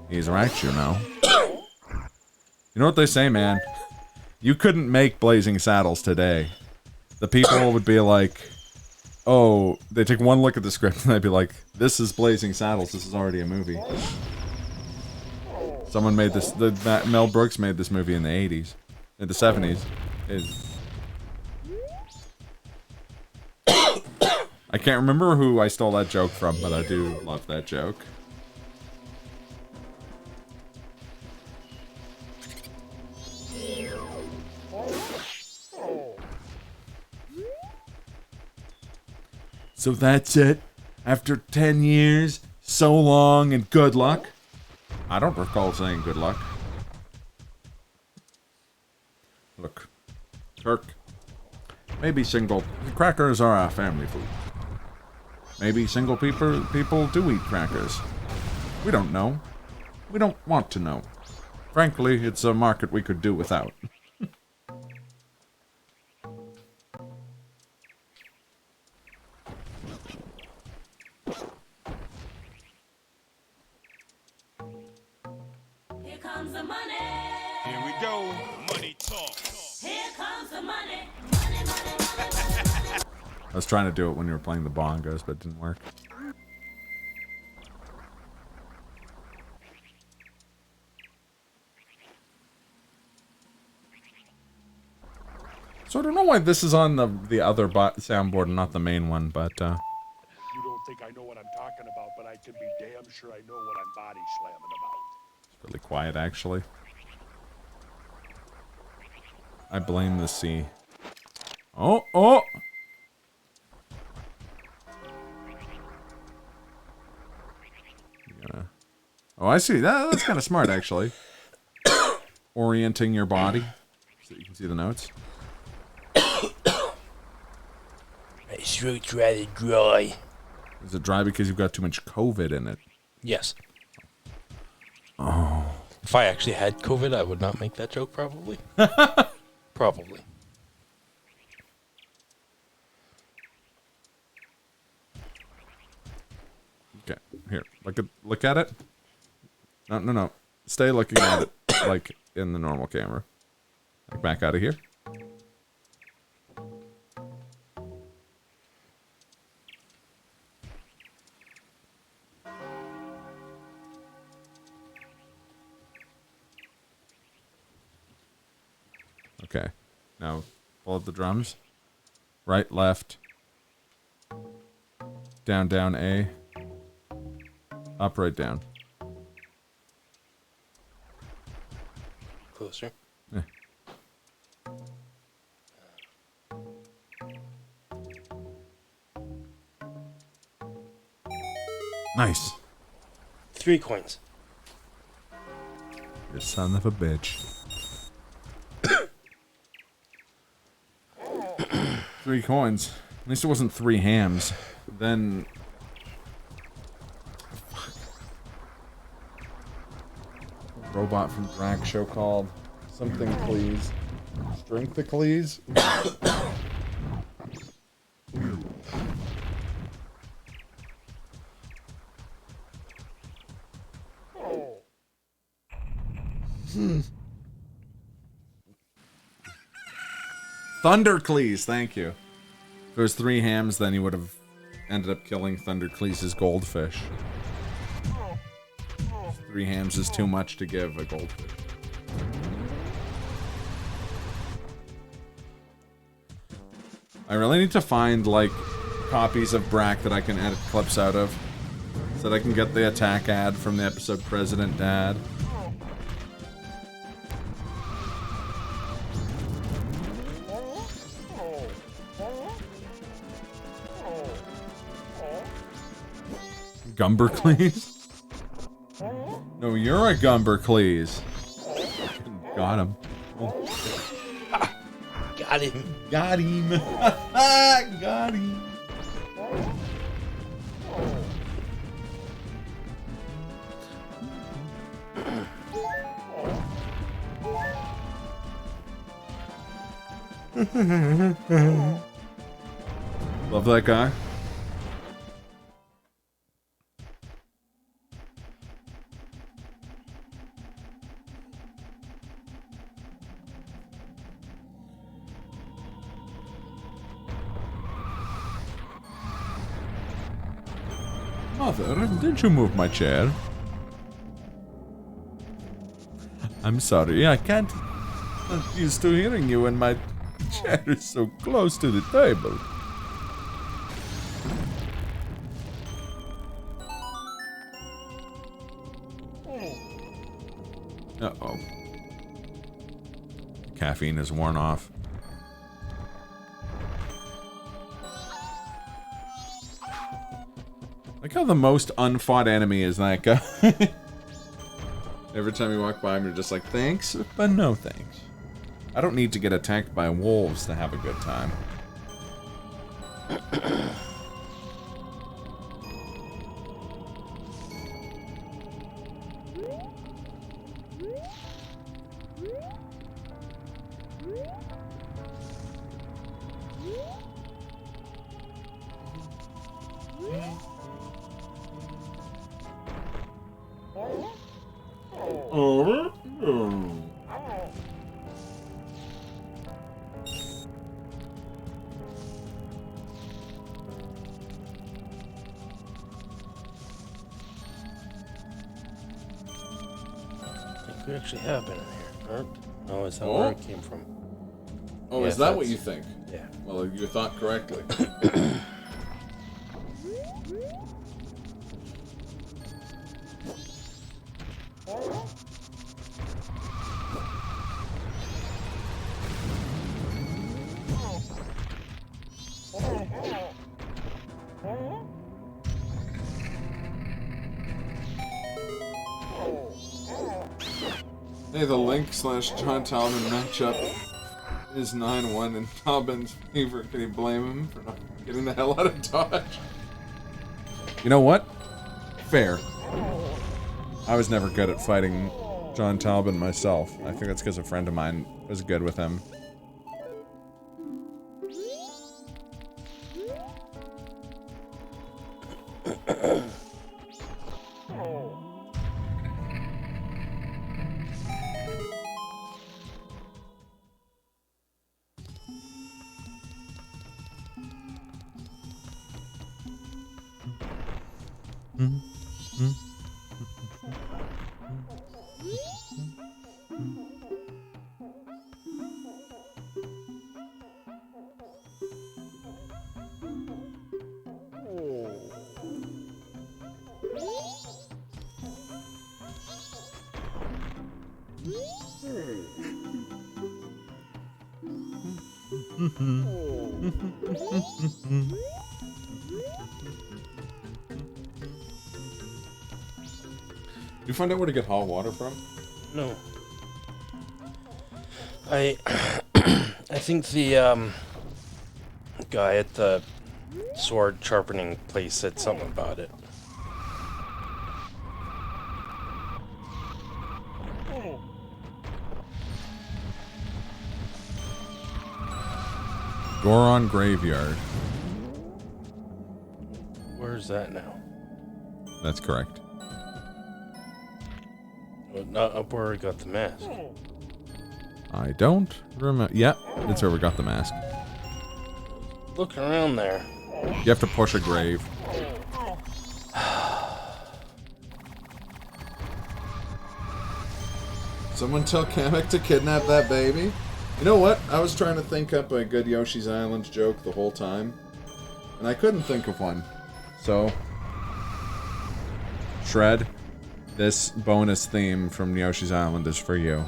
He's right, you know. You know what they say, man? You couldn't make Blazing Saddles today. The people would be like, oh, they take one look at the script and they'd be like, this is Blazing Saddles, this is already a movie. Someone made this, Mel Brooks made this movie in the 80s. In the 70s. I can't remember who I stole that joke from, but I do love that joke. So that's it. After 10 years, so long, and good luck. I don't recall saying good luck. Look, Kirk. Maybe single crackers are our family food. Maybe single people do eat crackers. We don't know. We don't want to know. Frankly, it's a market we could do without. comes the money. Here we go. Money talk. Here comes the money. Money, money, money, money. I was trying to do it when you were playing the bongos, but it didn't work. So I don't know why this is on the other soundboard and not the main one, but You don't think I know what I'm talking about, but I can be damn sure I know what I'm body slamming about. it's really quiet actually. I blame the sea. Oh, oh! Oh, I see. That's kind of smart, actually. Orienting your body so you can see the notes. My throat's rather dry. Is it dry because you've got too much COVID in it? Yes. Oh. If I actually had COVID, I would not make that joke, probably. Probably. Okay, here. Look at it. No. Stay looking at it like in the normal camera. Like back out of here. Okay. Now pull up the drums. Right, left. Down, down, A. Up, right, down. Closer. Yeah. Nice. 3 coins. You son of a bitch. 3 coins. At least it wasn't 3 hams. Then... Robot from Drag Show called something please. Strengthicles? Thundercleese, thank you. If it was 3 hams, then he would have ended up killing Thundercleese's goldfish. 3 hams is too much to give a goldfish. I really need to find, like, copies of Brack that I can edit clips out of. So that I can get the attack ad from the episode President Dad. Gumbercleese? No, you're a Gumbercleese. Got him. Oh. Got him. Got him. Got him. Love that guy. Mother, did you move my chair? I'm sorry, I can't. I'm not used to hearing you when my chair is so close to the table. Uh-oh. Caffeine is worn off. Like how the most unfought enemy is that guy. Every time you walk by him, you're just like, thanks, but no thanks. I don't need to get attacked by wolves to have a good time. think we actually have been in here. Or, no, is that where it came from? Oh, Yeah, is that what you think? Yeah. Well, you thought correctly. Hey, the Link/John Talbot matchup is 9-1 in Talbot's favor. Can you blame him for not getting the hell out of Dodge? You know what? Fair. I was never good at fighting John Talbot myself. I think that's because a friend of mine was good with him. Did you find out where to get hot water from? No. I think the guy at the sword sharpening place said something about it. Goron Graveyard. Where's that now? That's correct. Well, not up where we got the mask. I don't remember. Yeah, it's where we got the mask. Look around there. You have to push a grave. Someone tell Kamek to kidnap that baby? You know what? I was trying to think up a good Yoshi's Island joke the whole time, and I couldn't think of one. So, Shred, this bonus theme from Yoshi's Island is for you.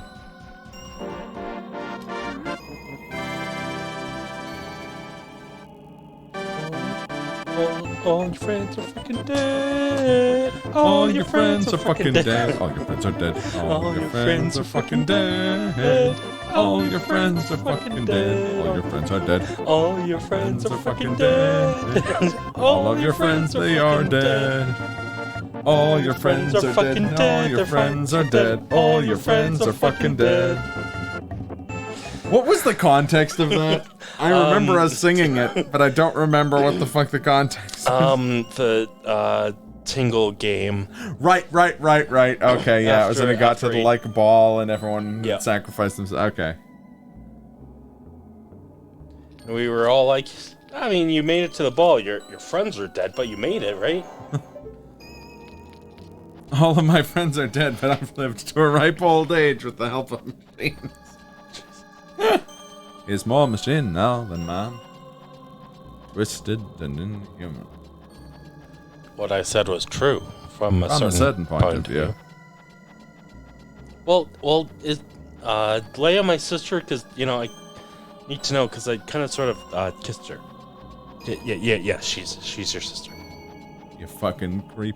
All your friends are fucking dead. All your friends are fucking dead. All your friends are dead. All your friends are fucking dead. All your friends are fucking dead. All your friends are dead. All your friends are fucking dead. All of your friends, they are dead. All your friends are dead. All your friends are dead. All your friends are fucking dead. What was the context of that? I remember us singing it, but I don't remember what the fuck the context is. The Tingle game. Right. Okay, yeah, it was when it got to the like ball and everyone sacrificed themselves. Okay. We were all like, I mean, you made it to the ball. Your friends are dead, but you made it, right? All of my friends are dead, but I've lived to a ripe old age with the help of machines. Is more machine now than man. Twisted and inhuman. What I said was true from a certain point of view. Well, is Leia my sister? Because I need to know because I kind of sort of kissed her. Yeah. She's your sister. You fucking creep.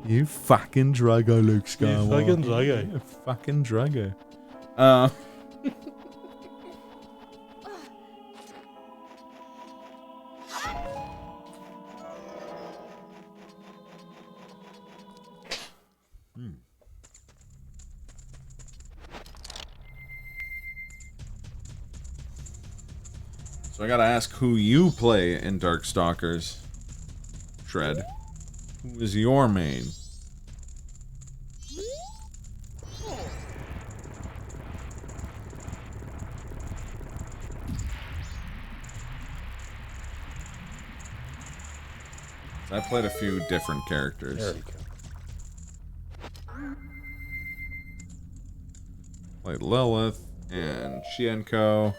You fucking Drago, Luke Skywalker. You fucking Drago. You fucking Drago. So I gotta ask who you play in Darkstalkers, Shred. Who is your main? I played a few different characters. There we go. Play Lilith and Shienko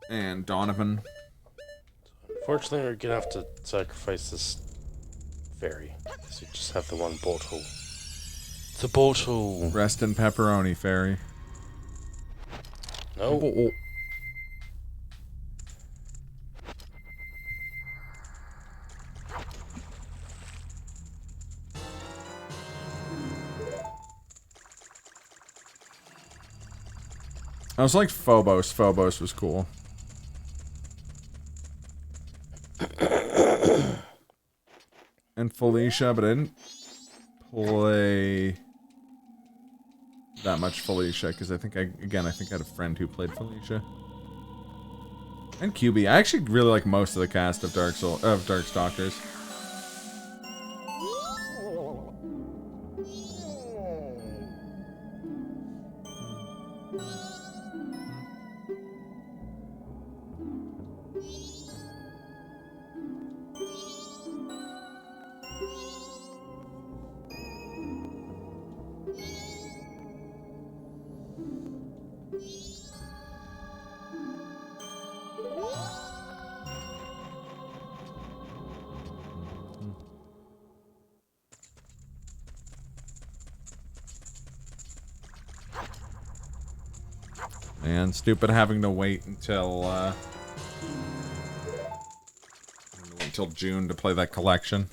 and Donovan. Unfortunately, we're gonna have to sacrifice this fairy. So you just have the one bolt hole. The bolt hole. Rest in pepperoni, fairy. No. I was like Phobos. Phobos was cool. And Felicia, but I didn't play that much Felicia because I think I had a friend who played Felicia. And QB. I actually really like most of the cast of Darkstalkers. And stupid having to wait until June to play that collection.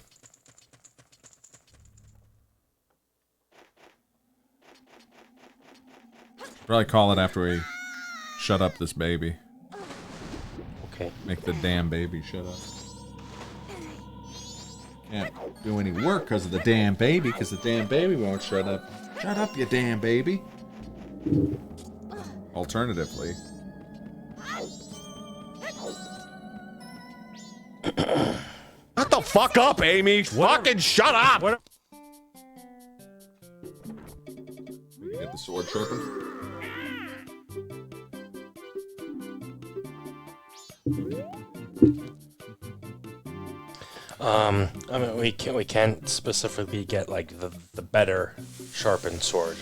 Should probably call it after we shut up this baby. Okay. Make the damn baby shut up. Can't do any work because of the damn baby, because the damn baby won't shut up. Shut up, you damn baby. Alternatively. Shut the fuck up, Amy! Fucking shut up! We can get the sword tripping. I mean, we can't specifically get like the better sharpened sword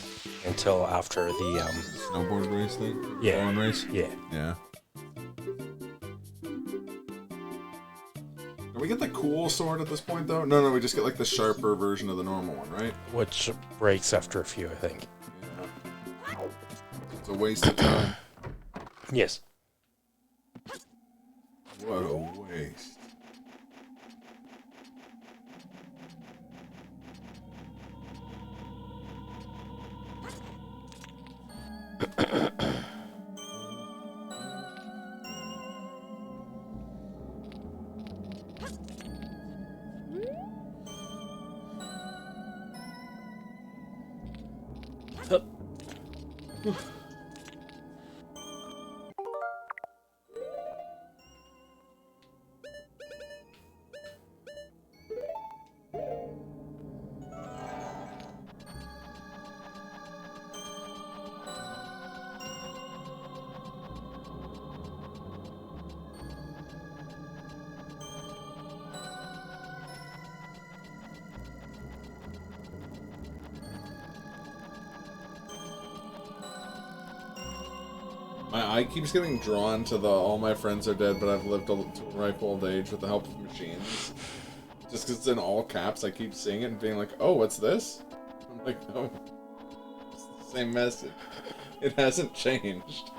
until after the snowboard race thing? Yeah. Lawn race? Yeah. Yeah. Do we get the cool sword at this point though? No, we just get like the sharper version of the normal one, right? Which breaks after a few, I think. Yeah. It's a waste of time. Yes. What a waste. My eye keeps getting drawn to the all my friends are dead, but I've lived to a ripe old age with the help of machines. Just because it's in all caps, I keep seeing it and being like, oh, what's this? I'm like, no. It's the same message. It hasn't changed.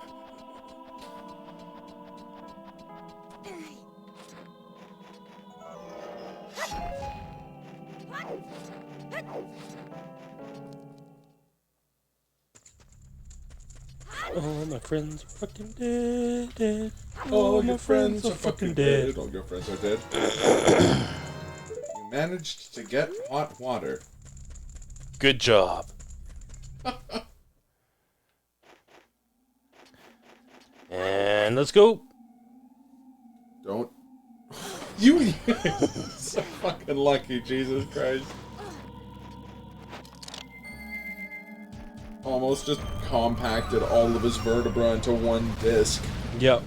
All my friends are fucking dead. All your friends are fucking dead. All your friends are dead. You managed to get hot water. Good job. And let's go. Don't. You so fucking lucky, Jesus Christ. Almost just compacted all of his vertebra into one disc. Yep.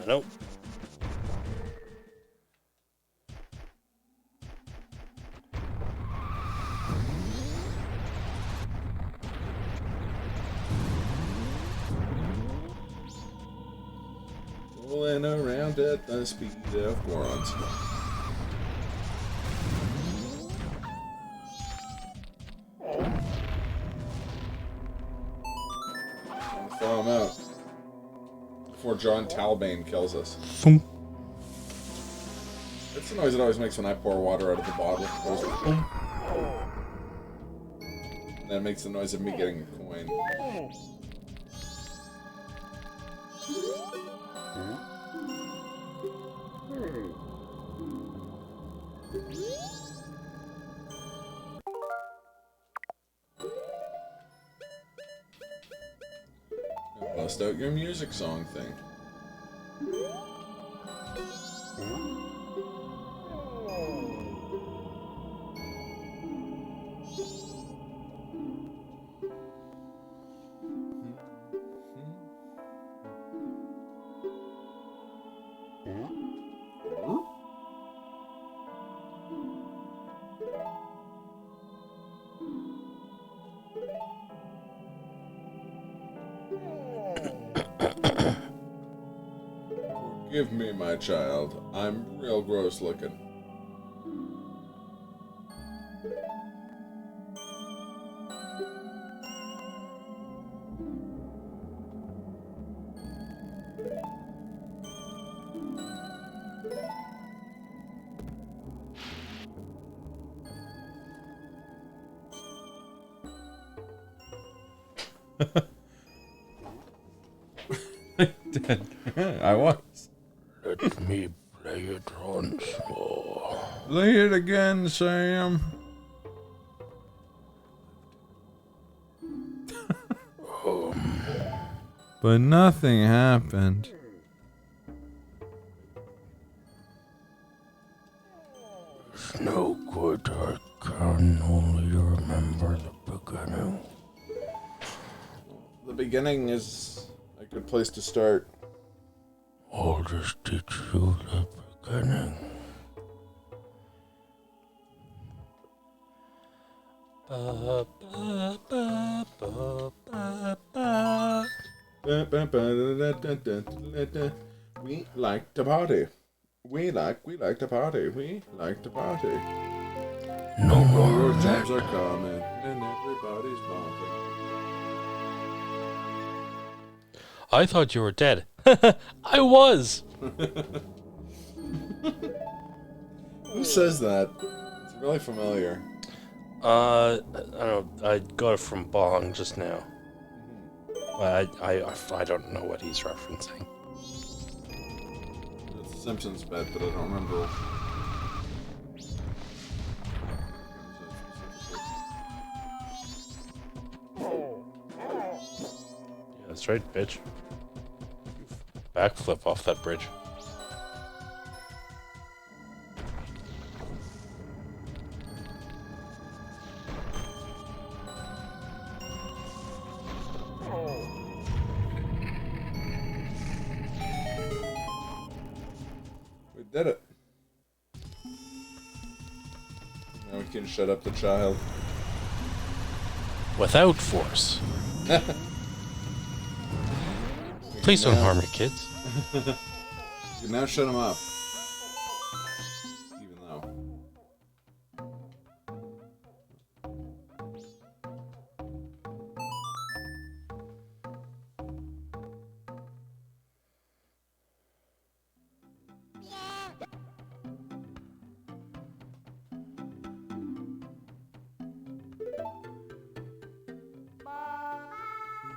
Nope. Rolling around at the speed of morons. Throw him out before John Talbane kills us. That's the noise it always makes when I pour water out of the bottle. It goes, boom. And that makes the noise of me getting a coin. Bust out your music song thing. Forgive me, my child. I'm real gross looking. I was. Let me play it once more. Play it again, Sam. But nothing happened. It's no good. I can only remember the beginning. The beginning is a good place to start. I'll just teach you the beginning. Ba, ba, ba, ba, ba, ba. We like to party. We like to party. We like to party. No more Your of that. jobs are coming and everybody's bumping. I thought you were dead. I was. Who says that? It's really familiar. I don't know. I got it from Bong just now. I don't know what he's referencing. It's a Simpsons bet, but I don't remember. Yeah, that's right, bitch. Backflip off that bridge. We did it. Now we can shut up the child. Without force. Please don't harm your kids. You can now shut him up. Even though.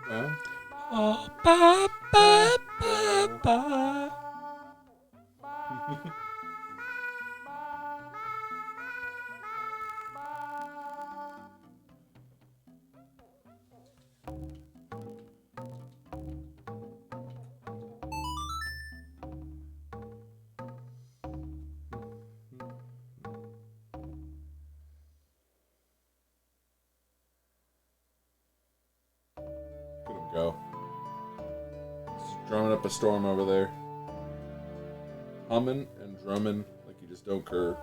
Well, Oh, ba, ba, ba, ba. look at him go. He's drumming up a storm over there. Humming and drumming like you just don't care.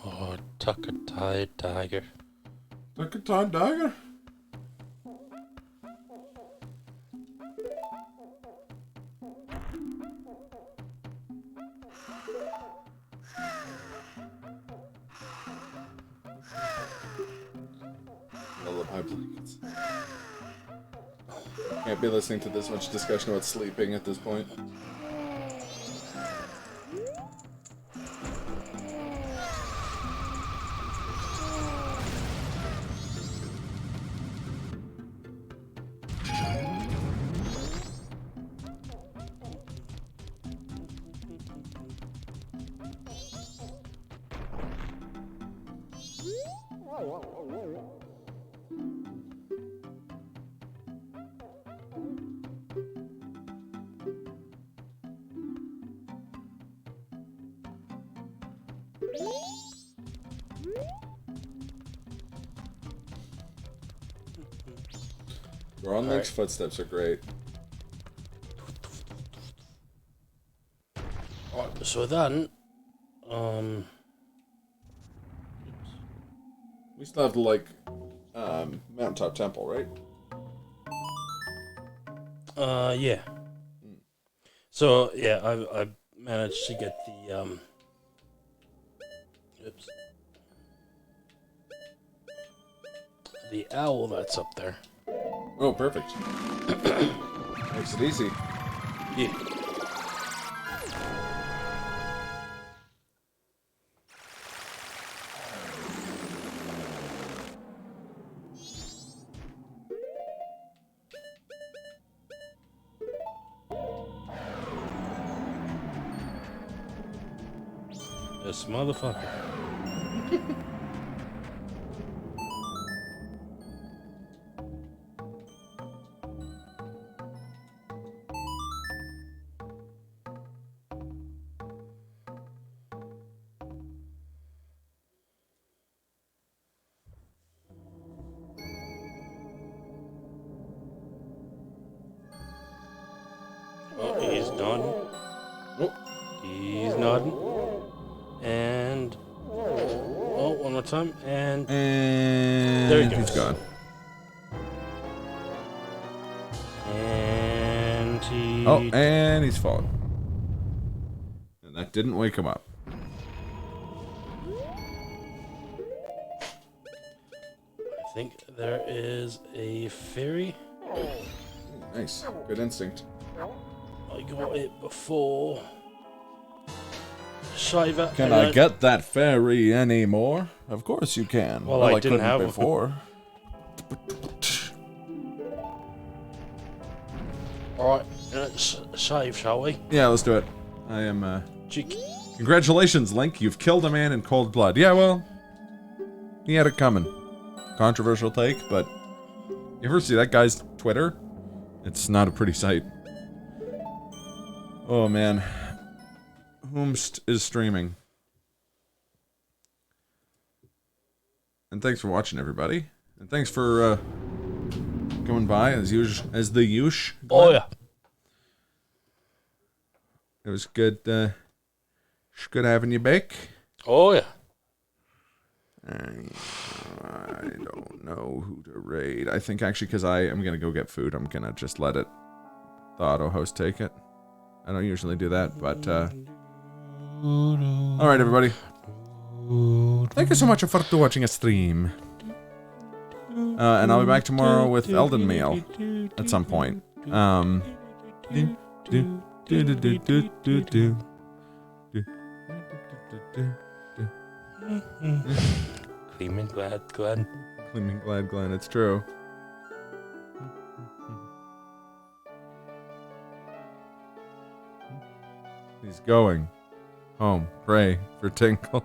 Oh, tuck a tie tiger. Tuck a tie tiger. Lullaby blankets. Can't be listening to this much discussion about sleeping at this point. Ron Link's footsteps are great. So then, we still have the, like, Mountaintop Temple, right? Yeah. So, yeah, I managed to get the, oops. The owl that's up there. Oh, perfect. Makes it easy. Yeah. This motherfucker. Oh, he's nodding. Oh. He's nodding. And oh, one more time. And there he goes. He's gone. And he. Oh, and he's fallen. And that didn't wake him up. I think there is a fairy. Nice. Good instinct. I got it before. Shiva. Can I get that fairy anymore? Of course you can. Well, I didn't couldn't have one. before. Alright, let's save, shall we? Yeah, let's do it. I am, Cheeky. Congratulations, Link. You've killed a man in cold blood. Yeah, well, he had it coming. Controversial take, but you ever see that guy's Twitter? It's not a pretty sight. Oh, man. Whomst is streaming. And thanks for watching, everybody. And thanks for, coming by, as the usual. Oh, yeah. It was good, good having you back. Oh, yeah. I don't know who to raid. I think actually because I am going to go get food, I'm going to just let it, the auto host take it. I don't usually do that, but, alright everybody. Thank you so much for watching a stream. And I'll be back tomorrow with Elden Meal at some point. Gleaming glad Glenn. Gleaming glad Glenn, it's true. He's going home. Pray for Tinkle.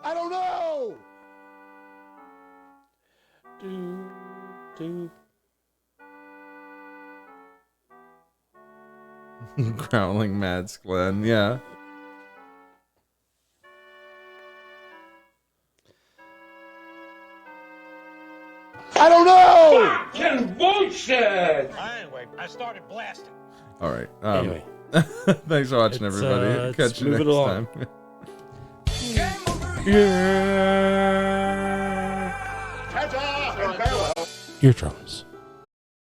I don't know! Growling Mads Glenn, yeah. I don't know. Fucking bullshit! Anyway, I started blasting. All right. Anyway. Thanks for watching, Let's, everybody. let's Catch you move it next along. time. Eardrums.